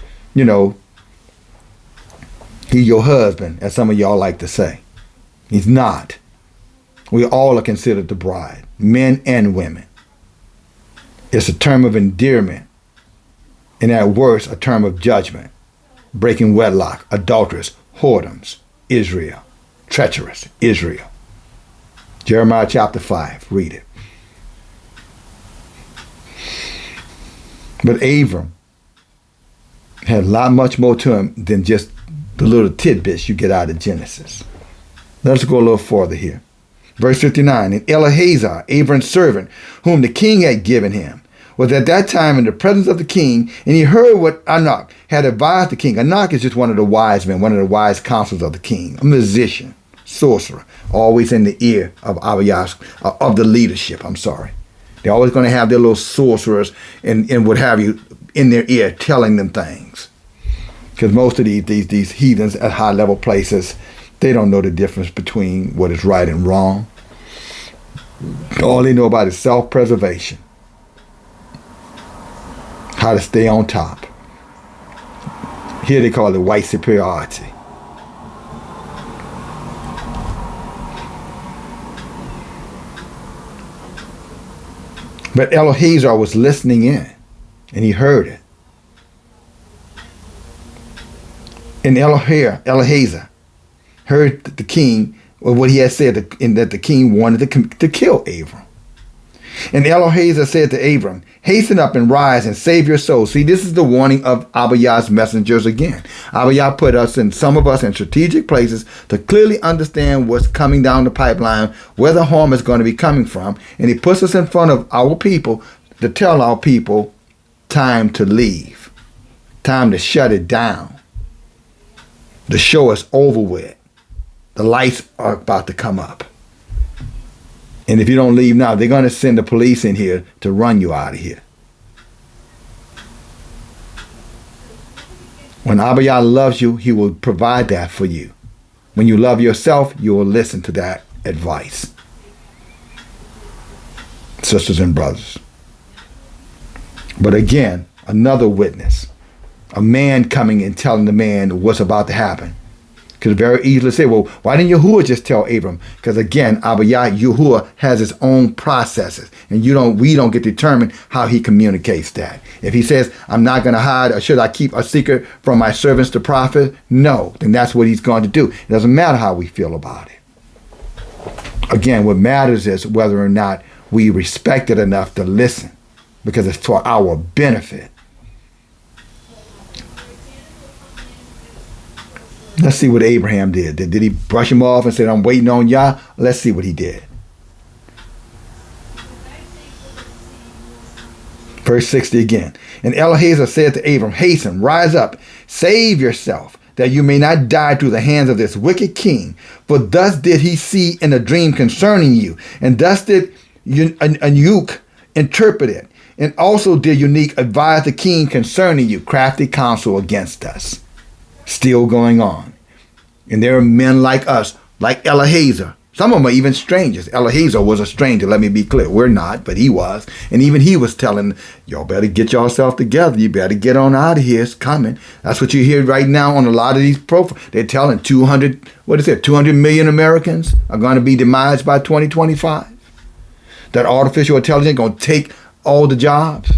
he's your husband, as some of y'all like to say. He's not. We all are considered the bride, men and women. It's a term of endearment, and at worst, a term of judgment. Breaking wedlock, adulteress, whoredoms, Israel, treacherous, Israel. Jeremiah chapter 5, read it. But Avram had a lot much more to him than just the little tidbits you get out of Genesis. Let's go a little further here. Verse 59, and Eleazar, Abram's servant, whom the king had given him, was at that time in the presence of the king, and he heard what Anak had advised the king. Anak is just one of the wise men, one of the wise counselors of the king, a musician, sorcerer, always in the ear of Abiyah's, of the leadership, They're always going to have their little sorcerers and what have you in their ear telling them things. Because most of these heathens at high level places, they don't know the difference between what is right and wrong. All they know about is self-preservation. How to stay on top. Here they call it white superiority. But Eleazar was listening in, and he heard it. And Eleazar heard the king, or what he had said, and that the king wanted to kill Abram. And Eleazar said to Abram, hasten up and rise and save your soul. See, this is the warning of Abiyah's messengers again. Abiyah put some of us in strategic places to clearly understand what's coming down the pipeline, where the harm is going to be coming from. And he puts us in front of our people to tell our people, time to leave. Time to shut it down. The show is over with. The lights are about to come up. And if you don't leave now, they're going to send the police in here to run you out of here. When Abiyah loves you, he will provide that for you. When you love yourself, you will listen to that advice. Sisters and brothers. But again, another witness. A man coming and telling the man what's about to happen. Because very easily say, well, why didn't Yahuwah just tell Abram? Because again, Yahuwah has his own processes, and we don't get to determine how he communicates that. If he says, I'm not going to hide, or should I keep a secret from my servants the prophet? No, then that's what he's going to do. It doesn't matter how we feel about it. Again, what matters is whether or not we respect it enough to listen, because it's for our benefit. Let's see what Abraham did. Did he brush him off and say, I'm waiting on Yah? Let's see what he did. Verse 60 again. And Eliezer said to Abram, hasten, rise up, save yourself, that you may not die through the hands of this wicked king. For thus did he see in a dream concerning you, and thus did Eunuch interpret it. And also did Eunuch advise the king concerning you, crafty counsel against us. Still going on. And there are men like us, like Eliezer. Some of them are even strangers. Eliezer was a stranger, let me be clear. We're not, but he was. And even he was telling, y'all better get yourself together. You better get on out of here. It's coming. That's what you hear right now on a lot of these profiles. They're telling 200 million Americans are going to be demised by 2025. That artificial intelligence is going to take all the jobs.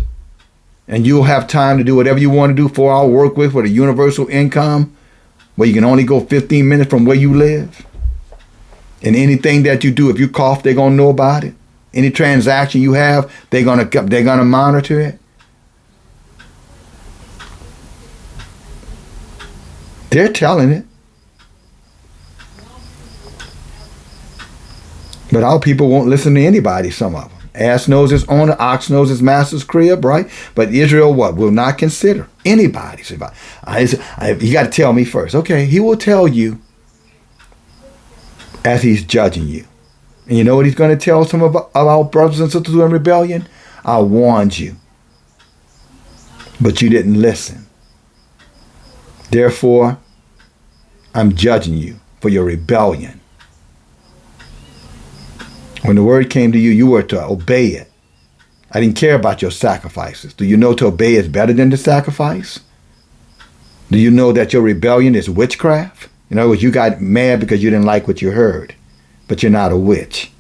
And you'll have time to do whatever you want to do, 4-hour work with, with a universal income, where you can only go 15 minutes from where you live. And anything that you do, if you cough, they're going to know about it. Any transaction you have, they're going to monitor it. They're telling it. But our people won't listen to anybody, some of them. Ass knows his owner, ox knows his master's crib, right? But Israel, what? Will not consider anybody. So you got to tell me first. Okay, he will tell you as he's judging you. And you know what he's going to tell some of our brothers and sisters who are in rebellion? I warned you, but you didn't listen. Therefore, I'm judging you for your rebellion. When the word came to you, you were to obey it. I didn't care about your sacrifices. Do you know to obey is better than to sacrifice? Do you know that your rebellion is witchcraft? In other words, you got mad because you didn't like what you heard, but you're not a witch.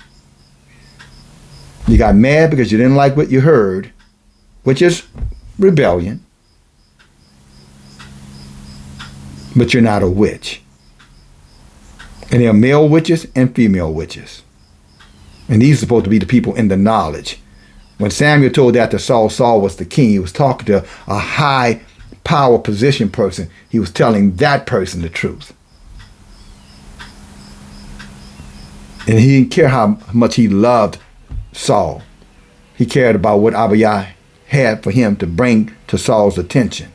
You got mad because you didn't like what you heard, which is rebellion, but you're not a witch. And there are male witches and female witches. And these are supposed to be the people in the knowledge. When Samuel told that to Saul, Saul was the king. He was talking to a high power position person. He was telling that person the truth. And he didn't care how much he loved Saul. He cared about what Abiyah had for him to bring to Saul's attention.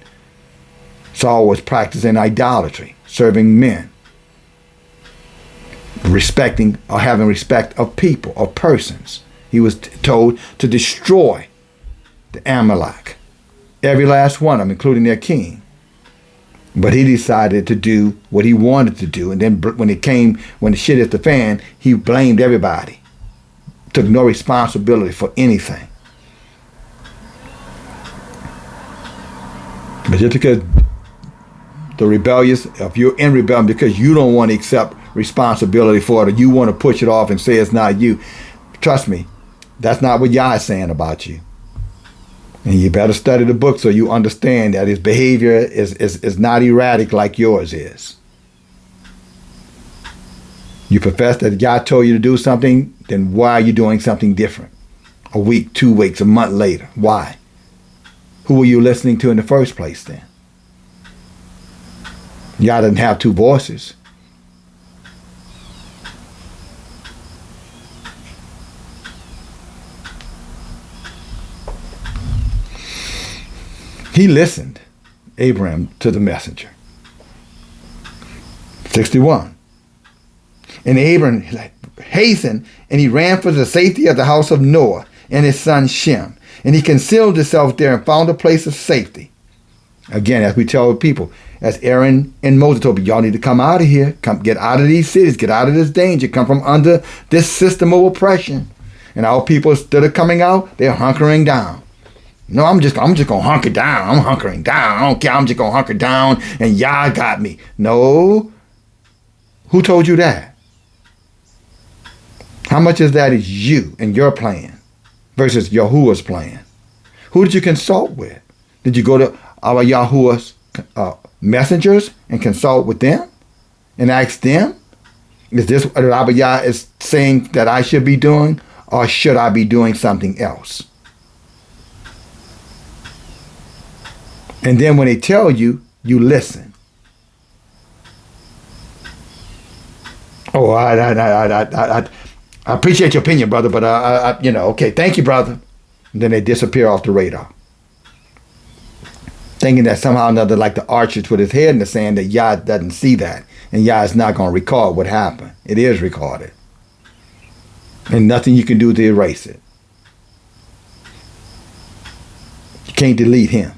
Saul was practicing idolatry, serving men, respecting or having respect of people or persons. He was told to destroy the Amalek, every last one of them, including their king. But he decided to do what he wanted to do. And then when the shit hit the fan, he blamed everybody. Took no responsibility for anything. But just because the rebellious, if you're in rebellion because you don't want to accept responsibility for it, or you want to push it off and say it's not you, trust me, that's not what Yah is saying about you. And you better study the book so you understand that his behavior is not erratic like yours is. You profess that Yah told you to do something, then why are you doing something different? A week, 2 weeks, a month later. Why? Who were you listening to in the first place then? Yah doesn't have two voices. He listened, Abraham, to the messenger. 61. And Abraham hastened, and he ran for the safety of the house of Noah and his son Shem. And he concealed himself there and found a place of safety. Again, as we tell people, as Aaron and Moses told me, y'all need to come out of here. Come, get out of these cities. Get out of this danger. Come from under this system of oppression. And our people that are coming out, they're hunkering down. No, I'm just gonna hunker down. I'm hunkering down. I don't care. I'm just gonna hunker down and Yah got me. No. Who told you that? How much of that is you and your plan versus Yahuwah's plan? Who did you consult with? Did you go to our Yahuwah's messengers and consult with them and ask them, is this what Abba Yah is saying that I should be doing, or should I be doing something else? And then when they tell you, you listen. Oh, I appreciate your opinion, brother, but okay, thank you, brother. And then they disappear off the radar, thinking that somehow or another, like the archers with his head in the sand, that Yah doesn't see that, and Yah is not going to record what happened. It is recorded, and nothing you can do to erase it. You can't delete him.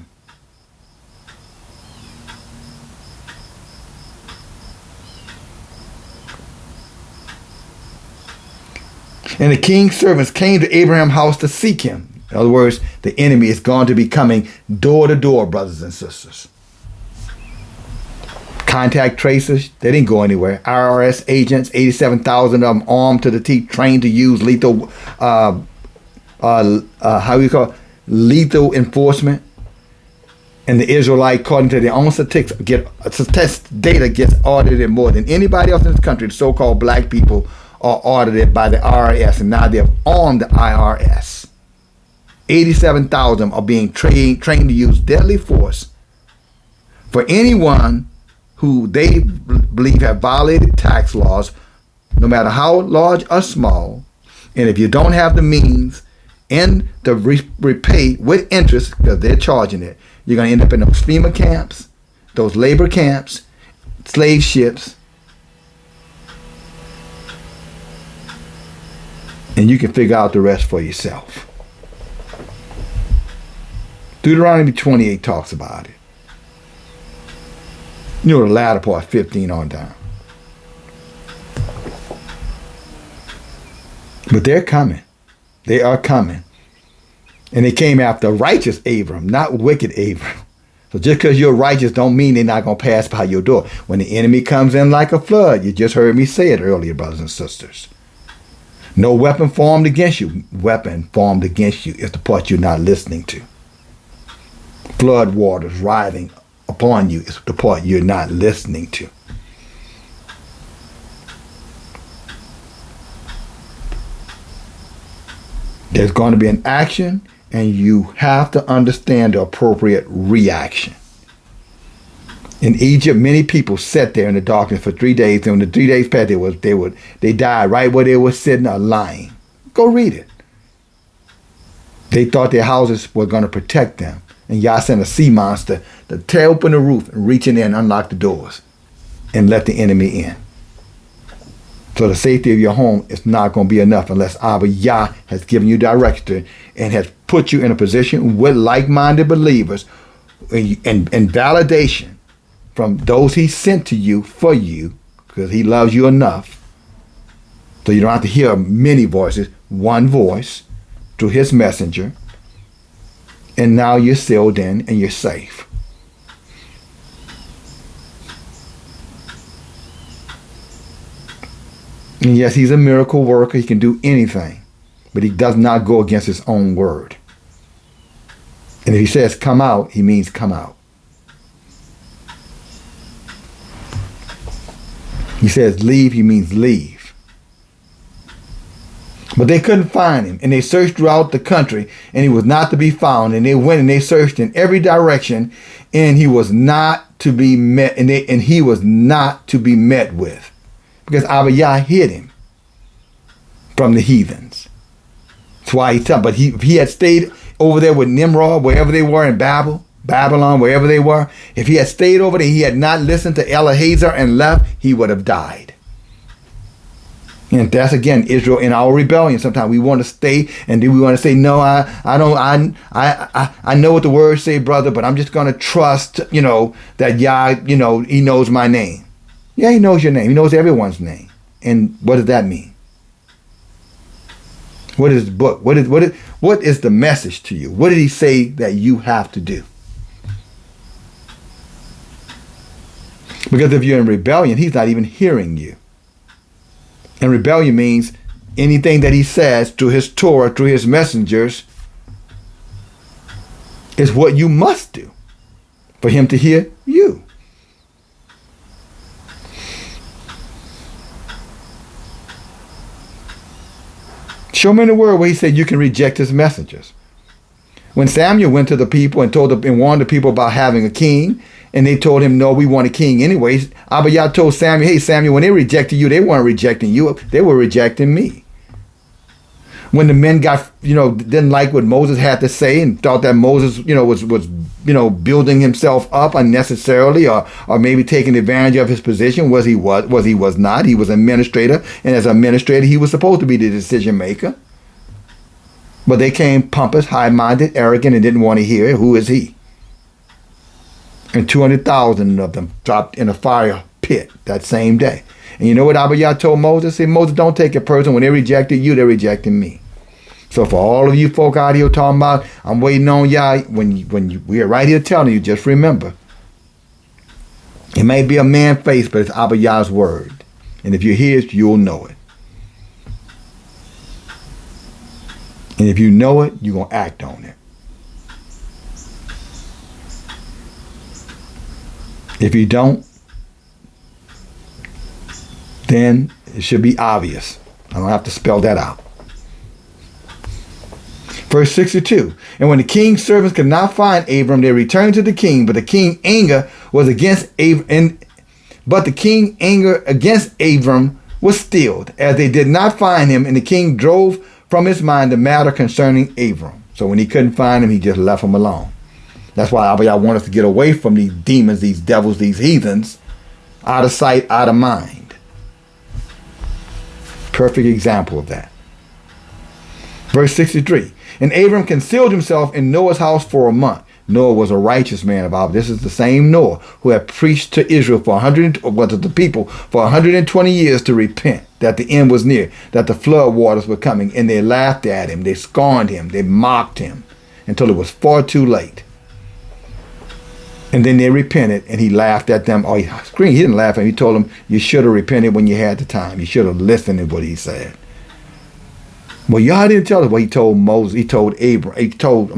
And the king's servants came to Abraham's house to seek him. In other words, the enemy is going to be coming door to door, brothers and sisters. Contact tracers, they didn't go anywhere. IRS agents, 87,000 of them armed to the teeth, trained to use lethal, lethal enforcement. And the Israelite, according to their own statistics, data gets audited more than anybody else in this country. The so-called black people are audited by the IRS, and now they're on the IRS. 87,000 are being trained to use deadly force for anyone who they believe have violated tax laws, no matter how large or small. And if you don't have the means and to repay with interest, because they're charging it, you're going to end up in those FEMA camps, those labor camps, slave ships. And you can figure out the rest for yourself. Deuteronomy 28 talks about it. You know, the latter part, 15 on down. But they're coming. They are coming. And they came after righteous Avram, not wicked Avram. So just because you're righteous don't mean they're not going to pass by your door. When the enemy comes in like a flood, you just heard me say it earlier, brothers and sisters. No weapon formed against you. Weapon formed against you is the part you're not listening to. Flood waters rising upon you is the part you're not listening to. There's going to be an action, and you have to understand the appropriate reaction. In Egypt, many people sat there in the darkness for 3 days, and when the 3 days passed, they died right where they were sitting or lying. Go read it. They thought their houses were going to protect them, and Yah sent a sea monster to tear open the roof and reach in there and unlock the doors and let the enemy in. So the safety of your home is not going to be enough unless Abba Yah has given you direction and has put you in a position with like-minded believers and validation from those he sent to you for you, because he loves you enough. So you don't have to hear many voices, one voice through his messenger. And now you're sealed in and you're safe. And yes, he's a miracle worker. He can do anything. But he does not go against his own word. And if he says come out, he means come out. He says leave, he means leave. But they couldn't find him, and they searched throughout the country, and he was not to be found. And they went and they searched in every direction, and he was not to be met, and he was not to be met with, because Abba Yah hid him from the heathens. That's why he told. But he had stayed over there with Nimrod, wherever they were in Babylon, wherever they were. If he had stayed over there, he had not listened to Eliezer and left, he would have died. And that's again Israel in our rebellion. Sometimes we want to stay, and then we want to say, no, I know what the words say, brother, but I'm just going to trust, that Yah, he knows my name. Yeah, he knows your name. He knows everyone's name. And what does that mean? What is the book? What is the message to you? What did he say that you have to do? Because if you're in rebellion, he's not even hearing you. And rebellion means anything that he says through his Torah, through his messengers, is what you must do for him to hear you. Show me in the word where he said you can reject his messengers. When Samuel went to the people and warned the people about having a king, and they told him, no, we want a king anyways, Abiyah told Samuel, hey, Samuel, when they rejected you, they weren't rejecting you. They were rejecting me. When the men didn't like what Moses had to say and thought that Moses, was building himself up unnecessarily or maybe taking advantage of his position, was he was not. He was an administrator, and as an administrator, he was supposed to be the decision maker. But they came pompous, high-minded, arrogant, and didn't want to hear it. Who is he? And 200,000 of them dropped in a fire pit that same day. And you know what Abiyah told Moses? He said, Moses, don't take it personal. When they rejected you, they're rejecting me. So for all of you folk out here talking about, I'm waiting on y'all, we are right here telling you, just remember, it may be a man's face, but it's Abiyah's word. And if you hear it, you'll know it. And if you know it, you're going to act on it. If you don't, then it should be obvious. I don't have to spell that out. Verse 62. And when the king's servants could not find Abram, they returned to the king, but the king's anger was against Abram. But the king's anger against Abram was stilled, as they did not find him, and the king drove from his mind the matter concerning Abram. So when he couldn't find him, he just left him alone. That's why Abiyah wants us to get away from these demons, these devils, these heathens, out of sight, out of mind. Perfect example of that. Verse 63. And Abram concealed himself in Noah's house for a month. Noah was a righteous man of God. This is the same Noah who had preached to Israel to the people for 120 years to repent, that the end was near, that the flood waters were coming, and they laughed at him, they scorned him, they mocked him until it was far too late. And then they repented, and he laughed at them. Oh, he screamed. He didn't laugh at them. He told them, you should have repented when you had the time. You should have listened to what he said. Well, y'all didn't tell us what he told Moses. He told Abram. He told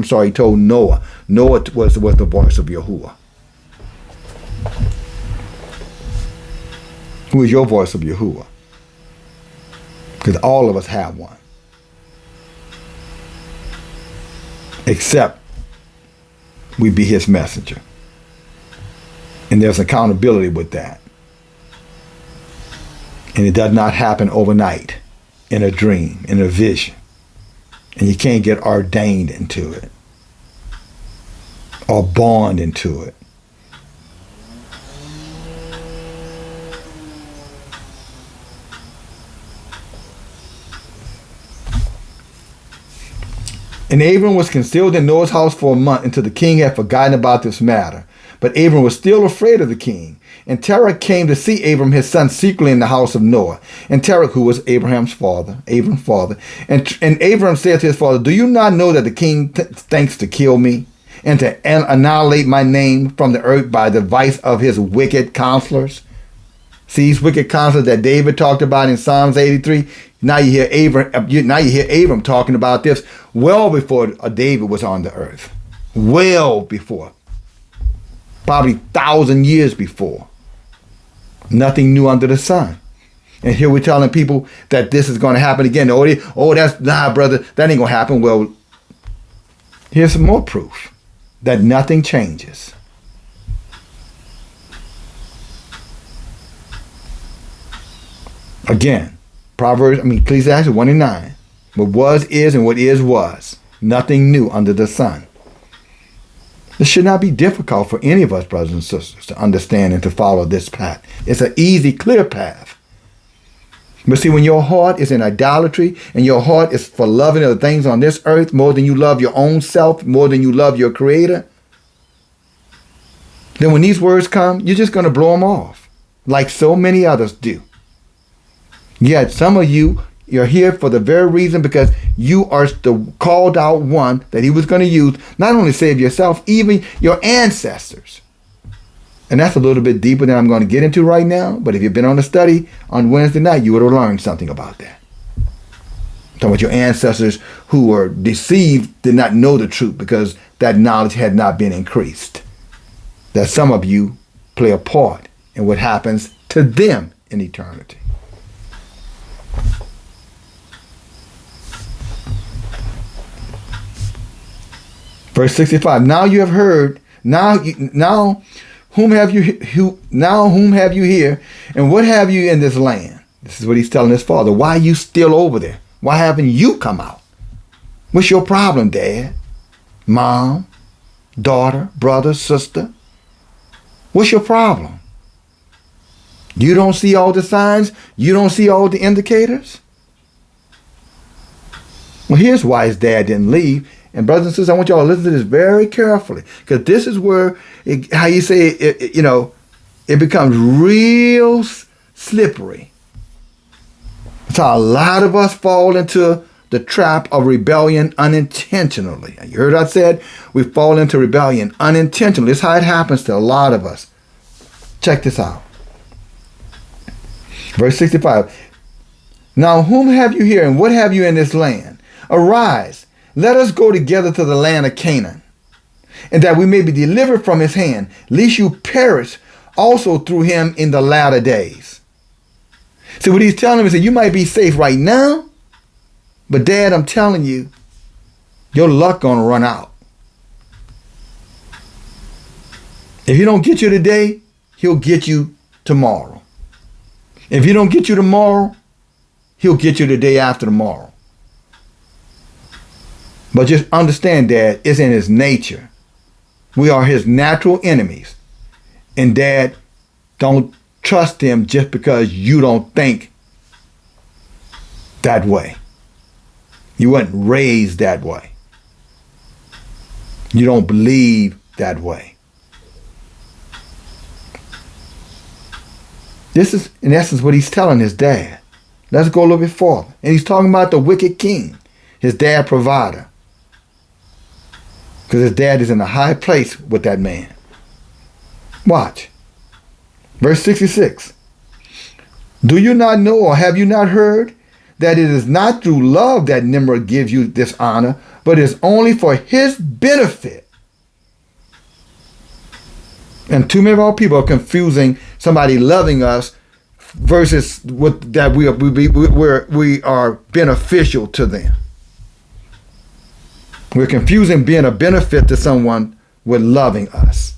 Noah. Noah was the voice of Yahuwah. Who is your voice of Yahuwah? Because all of us have one. Except we be his messenger. And there's accountability with that. And it does not happen overnight, in a dream, in a vision. And you can't get ordained into it or bond into it. And Abram was concealed in Noah's house for a month until the king had forgotten about this matter. But Abram was still afraid of the king. And Terah came to see Abram, his son, secretly in the house of Noah. And Terah, who was Abram's father. And Abram said to his father, do you not know that the king thinks to kill me and to annihilate my name from the earth by the advice of his wicked counselors? See, these wicked counselors that David talked about in Psalms 83. Now you hear Abram talking about this well before David was on the earth. Well before. Probably 1,000 years before. Nothing new under the sun. And here we're telling people that this is going to happen again. Brother, that ain't going to happen. Well, here's some more proof that nothing changes. Again, Ecclesiastes 1:9. What was is, and what is was. Nothing new under the sun. This should not be difficult for any of us, brothers and sisters, to understand and to follow this path. It's an easy, clear path. But see, when your heart is in idolatry and your heart is for loving the things on this earth more than you love your own self, more than you love your Creator, then when these words come, you're just going to blow them off like so many others do. Yet some of you, You're here for the very reason because you are the called out one that he was going to use, not only save yourself, even your ancestors. And that's a little bit deeper than I'm going to get into right now. But if you've been on a study on Wednesday night, you would have learned something about that. Talking about your ancestors who were deceived, did not know the truth because that knowledge had not been increased. That some of you play a part in what happens to them in eternity. Verse 65. Now you have heard. Now whom have you here, and what have you in this land? This is what he's telling his father. Why are you still over there? Why haven't you come out? What's your problem, Dad? Mom, daughter, brother, sister? What's your problem? You don't see all the signs? You don't see all the indicators? Well, here's why his dad didn't leave. And brothers and sisters, I want y'all to listen to this very carefully, because this is where, it becomes real slippery. That's how a lot of us fall into the trap of rebellion unintentionally. You heard I said we fall into rebellion unintentionally. This is how it happens to a lot of us. Check this out. Verse 65. Now whom have you here, and what have you in this land? Arise, let us go together to the land of Canaan, and that we may be delivered from his hand, lest you perish also through him in the latter days. See what he's telling him is that you might be safe right now, but Dad, I'm telling you, your luck gonna run out. If he don't get you today, he'll get you tomorrow. If he don't get you tomorrow, he'll get you the day after tomorrow. But just understand, Dad, it's in his nature. We are his natural enemies. And Dad, don't trust him just because you don't think that way. You weren't raised that way. You don't believe that way. This is, in essence, what he's telling his dad. Let's go a little bit further. And he's talking about the wicked king, his dad provider. Because his dad is in a high place with that man. Watch. Verse 66. Do you not know, or have you not heard, that it is not through love that Nimrod gives you this honor, but it is only for his benefit? And too many of our people are confusing somebody loving us versus that we are beneficial to them. We're confusing being a benefit to someone with loving us.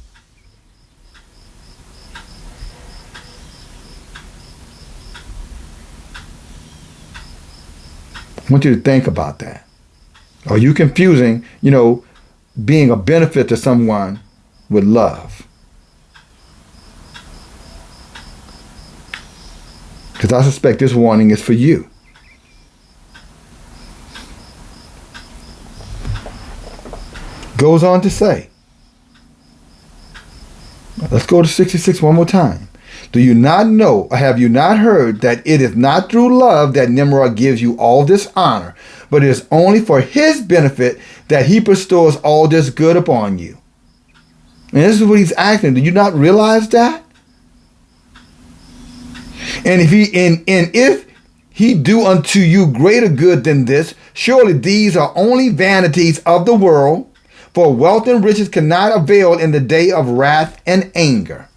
I want you to think about that. Are you confusing, being a benefit to someone with love? Because I suspect this warning is for you. Goes on to say, let's go to 66 one more time. Do you not know, or have you not heard, that it is not through love that Nimrod gives you all this honor, but it is only for his benefit that he bestows all this good upon you? And this is what he's asking. Do you not realize that? And if he do unto you greater good than this, surely these are only vanities of the world, for wealth and riches cannot avail in the day of wrath and anger.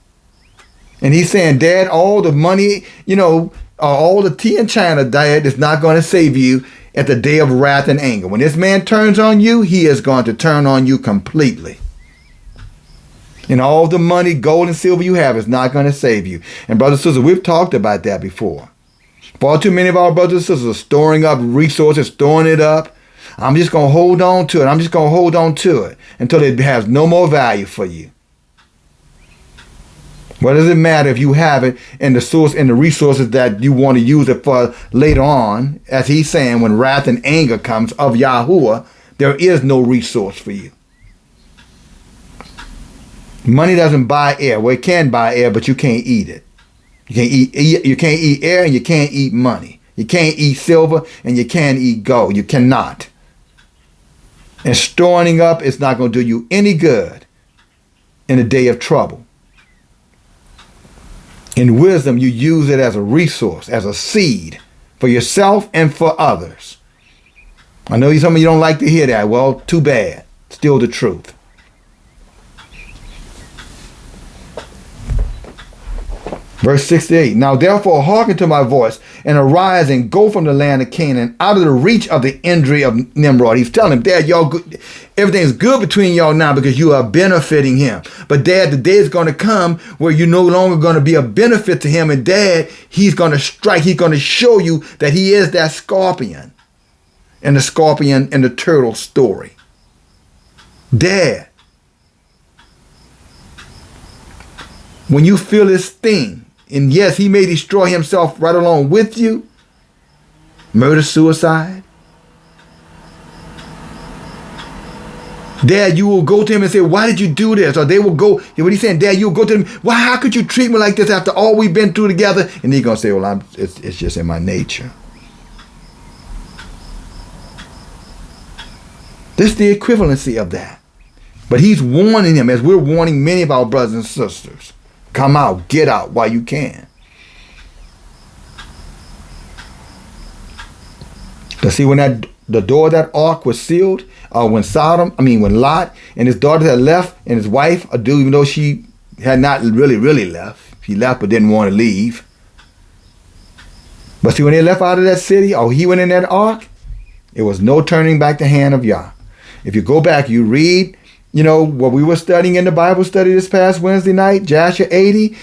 And he's saying, Dad, all the money, all the tea in China, Dad, is not going to save you at the day of wrath and anger. When this man turns on you, he is going to turn on you completely. And all the money, gold and silver you have is not going to save you. And brothers and sisters, we've talked about that before. Far too many of our brothers and sisters are storing up resources, storing it up. I'm just going to hold on to it. I'm just going to hold on to it until it has no more value for you. What does it matter if you have it and the source and the resources that you want to use it for later on? As he's saying, when wrath and anger comes of Yahuwah, there is no resource for you. Money doesn't buy air. Well, it can buy air, but you can't eat it. You can't eat air and you can't eat money. You can't eat silver and you can't eat gold. You cannot. And storing up is not going to do you any good in the day of trouble. In wisdom, you use it as a resource, as a seed for yourself and for others. I know some of you don't like to hear that. Well, too bad. Still the truth. Verse 68, now therefore hearken to my voice, and arise and go from the land of Canaan, out of the reach of the injury of Nimrod. He's telling him, Dad, y'all good, everything's good between y'all now because you are benefiting him. But Dad, the day is going to come where you're no longer going to be a benefit to him. And Dad, he's going to strike, he's going to show you that he is that scorpion. And the scorpion and the turtle story. Dad, when you feel this thing, and yes, he may destroy himself right along with you, murder, suicide. Dad, you will go to him and say, why did you do this? Or they will go, what he's saying, Dad, you'll go to him, why, how could you treat me like this after all we've been through together? And he's going to say, well, it's just in my nature. This is the equivalency of that. But he's warning him, as we're warning many of our brothers and sisters. Come out, get out while you can. But see, when the door of that ark was sealed, when Lot and his daughter had left, and his wife, even though she had not really left, she left but didn't want to leave. But see, when they left out of that city, or he went in that ark, it was no turning back the hand of Yah. If you go back, you read, what we were studying in the Bible study this past Wednesday night, Joshua 80,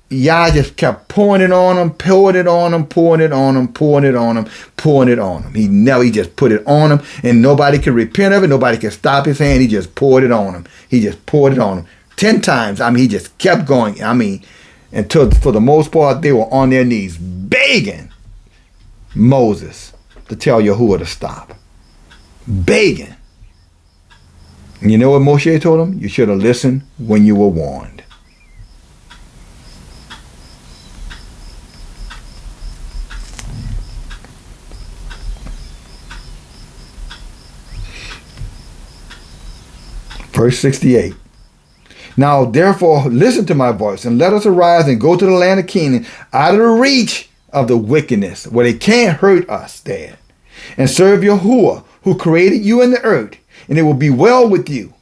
Yah just kept pouring it on them, pouring it on them, pouring it on them, pouring it on them, pouring it on them. He just put it on them, and nobody could repent of it. Nobody could stop his hand. He just poured it on them. He just poured it on them 10 times. He just kept going. Until for the most part, they were on their knees begging Moses to tell Yahuwah to stop. Begging. And you know what Moshe told him? You should have listened when you were warned. Verse 68. Now therefore listen to my voice, and let us arise and go to the land of Canaan, out of the reach of the wickedness, where they can't hurt us there, and serve Yahuwah, who created you in the earth, and it will be well with you.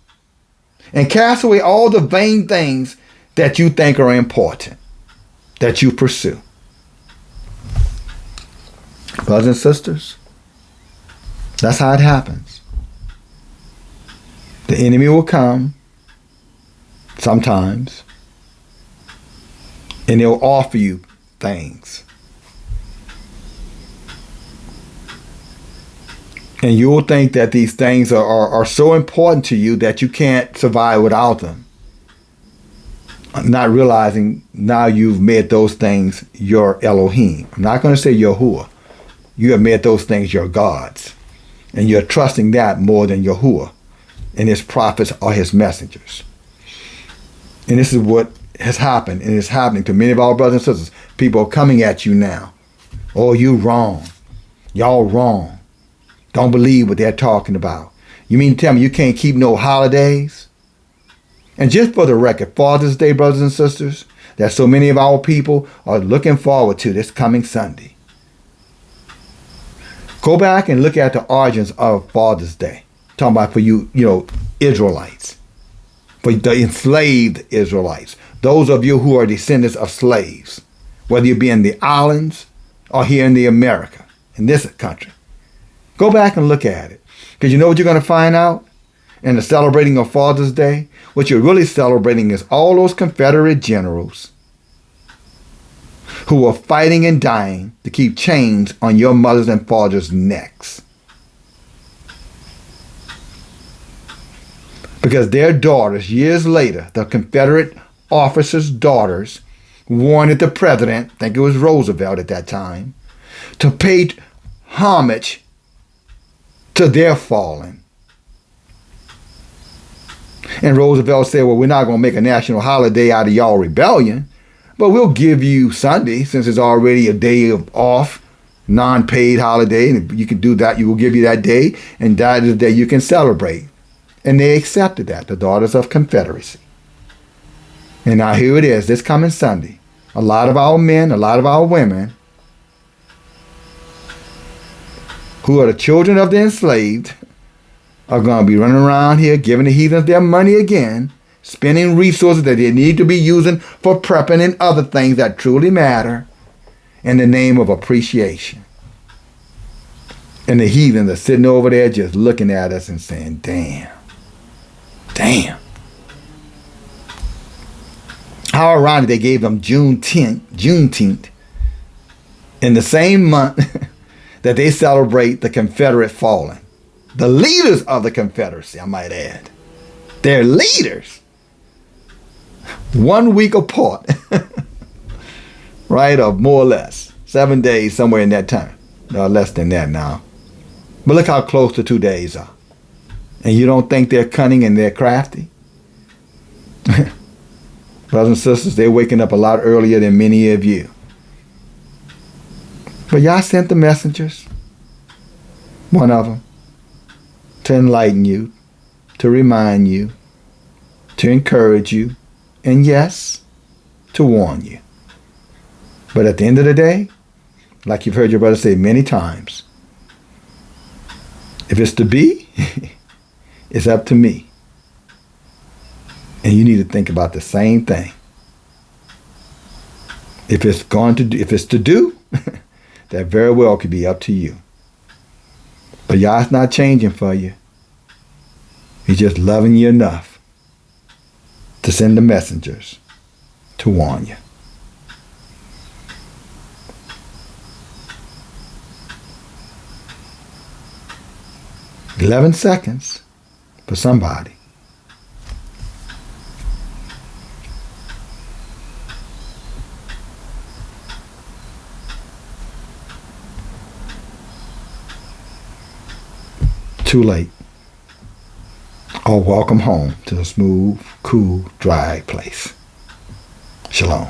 And cast away all the vain things that you think are important, that you pursue. Brothers and sisters, that's how it happens. The enemy will come sometimes, and they'll offer you things. And you will think that these things are so important to you that you can't survive without them. Not realizing now you've made those things your Elohim. I'm not going to say Yahuwah. You have made those things your gods. And you're trusting that more than Yahuwah and his prophets or his messengers. And this is what has happened, and it's happening to many of our brothers and sisters. People are coming at you now. Oh, you wrong. Y'all wrong. Don't believe what they're talking about. You mean to tell me you can't keep no holidays? And just for the record, Father's Day, brothers and sisters, that so many of our people are looking forward to this coming Sunday. Go back and look at the origins of Father's Day. Talking about for you, Israelites. For the enslaved Israelites. Those of you who are descendants of slaves. Whether you be in the islands or here in the America, in this country. Go back and look at it. Because you know what you're going to find out? In the celebrating of Father's Day, what you're really celebrating is all those Confederate generals who were fighting and dying to keep chains on your mothers and fathers' necks. Because their daughters, years later, the Confederate officers' daughters, wanted the president, I think it was Roosevelt at that time, to pay homage to their fallen. And Roosevelt said, well, we're not going to make a national holiday out of y'all rebellion, but we'll give you Sunday, since it's already a day of off non-paid holiday, and you can do that. You will give you that day, and that is the day you can celebrate. And they accepted that, the Daughters of Confederacy. And now here it is, this coming Sunday. A lot of our men, a lot of our women, who are the children of the enslaved, are going to be running around here giving the heathens their money again, spending resources that they need to be using for prepping and other things that truly matter in the name of appreciation. And the heathens are sitting over there just looking at us and saying, damn. Damn. How ironic they gave them Juneteenth in the same month that they celebrate the Confederate fallen. The leaders of the Confederacy, I might add. They're leaders. 1 week apart. Right? Or more or less. 7 days, somewhere in that time. No, less than that now. But look how close the 2 days are. And you don't think they're cunning and they're crafty? Brothers and sisters, they're waking up a lot earlier than many of you. But Yah sent the messengers, one of them, to enlighten you, to remind you, to encourage you, and yes, to warn you. But at the end of the day, like you've heard your brother say many times, if it's to be, it's up to me. And you need to think about the same thing. If it's to do, that very well could be up to you. But Yah's not changing for you. He's just loving you enough to send the messengers to warn you. "11 seconds for somebody. Too late. Or welcome home to a smooth, cool, dry place. Shalom.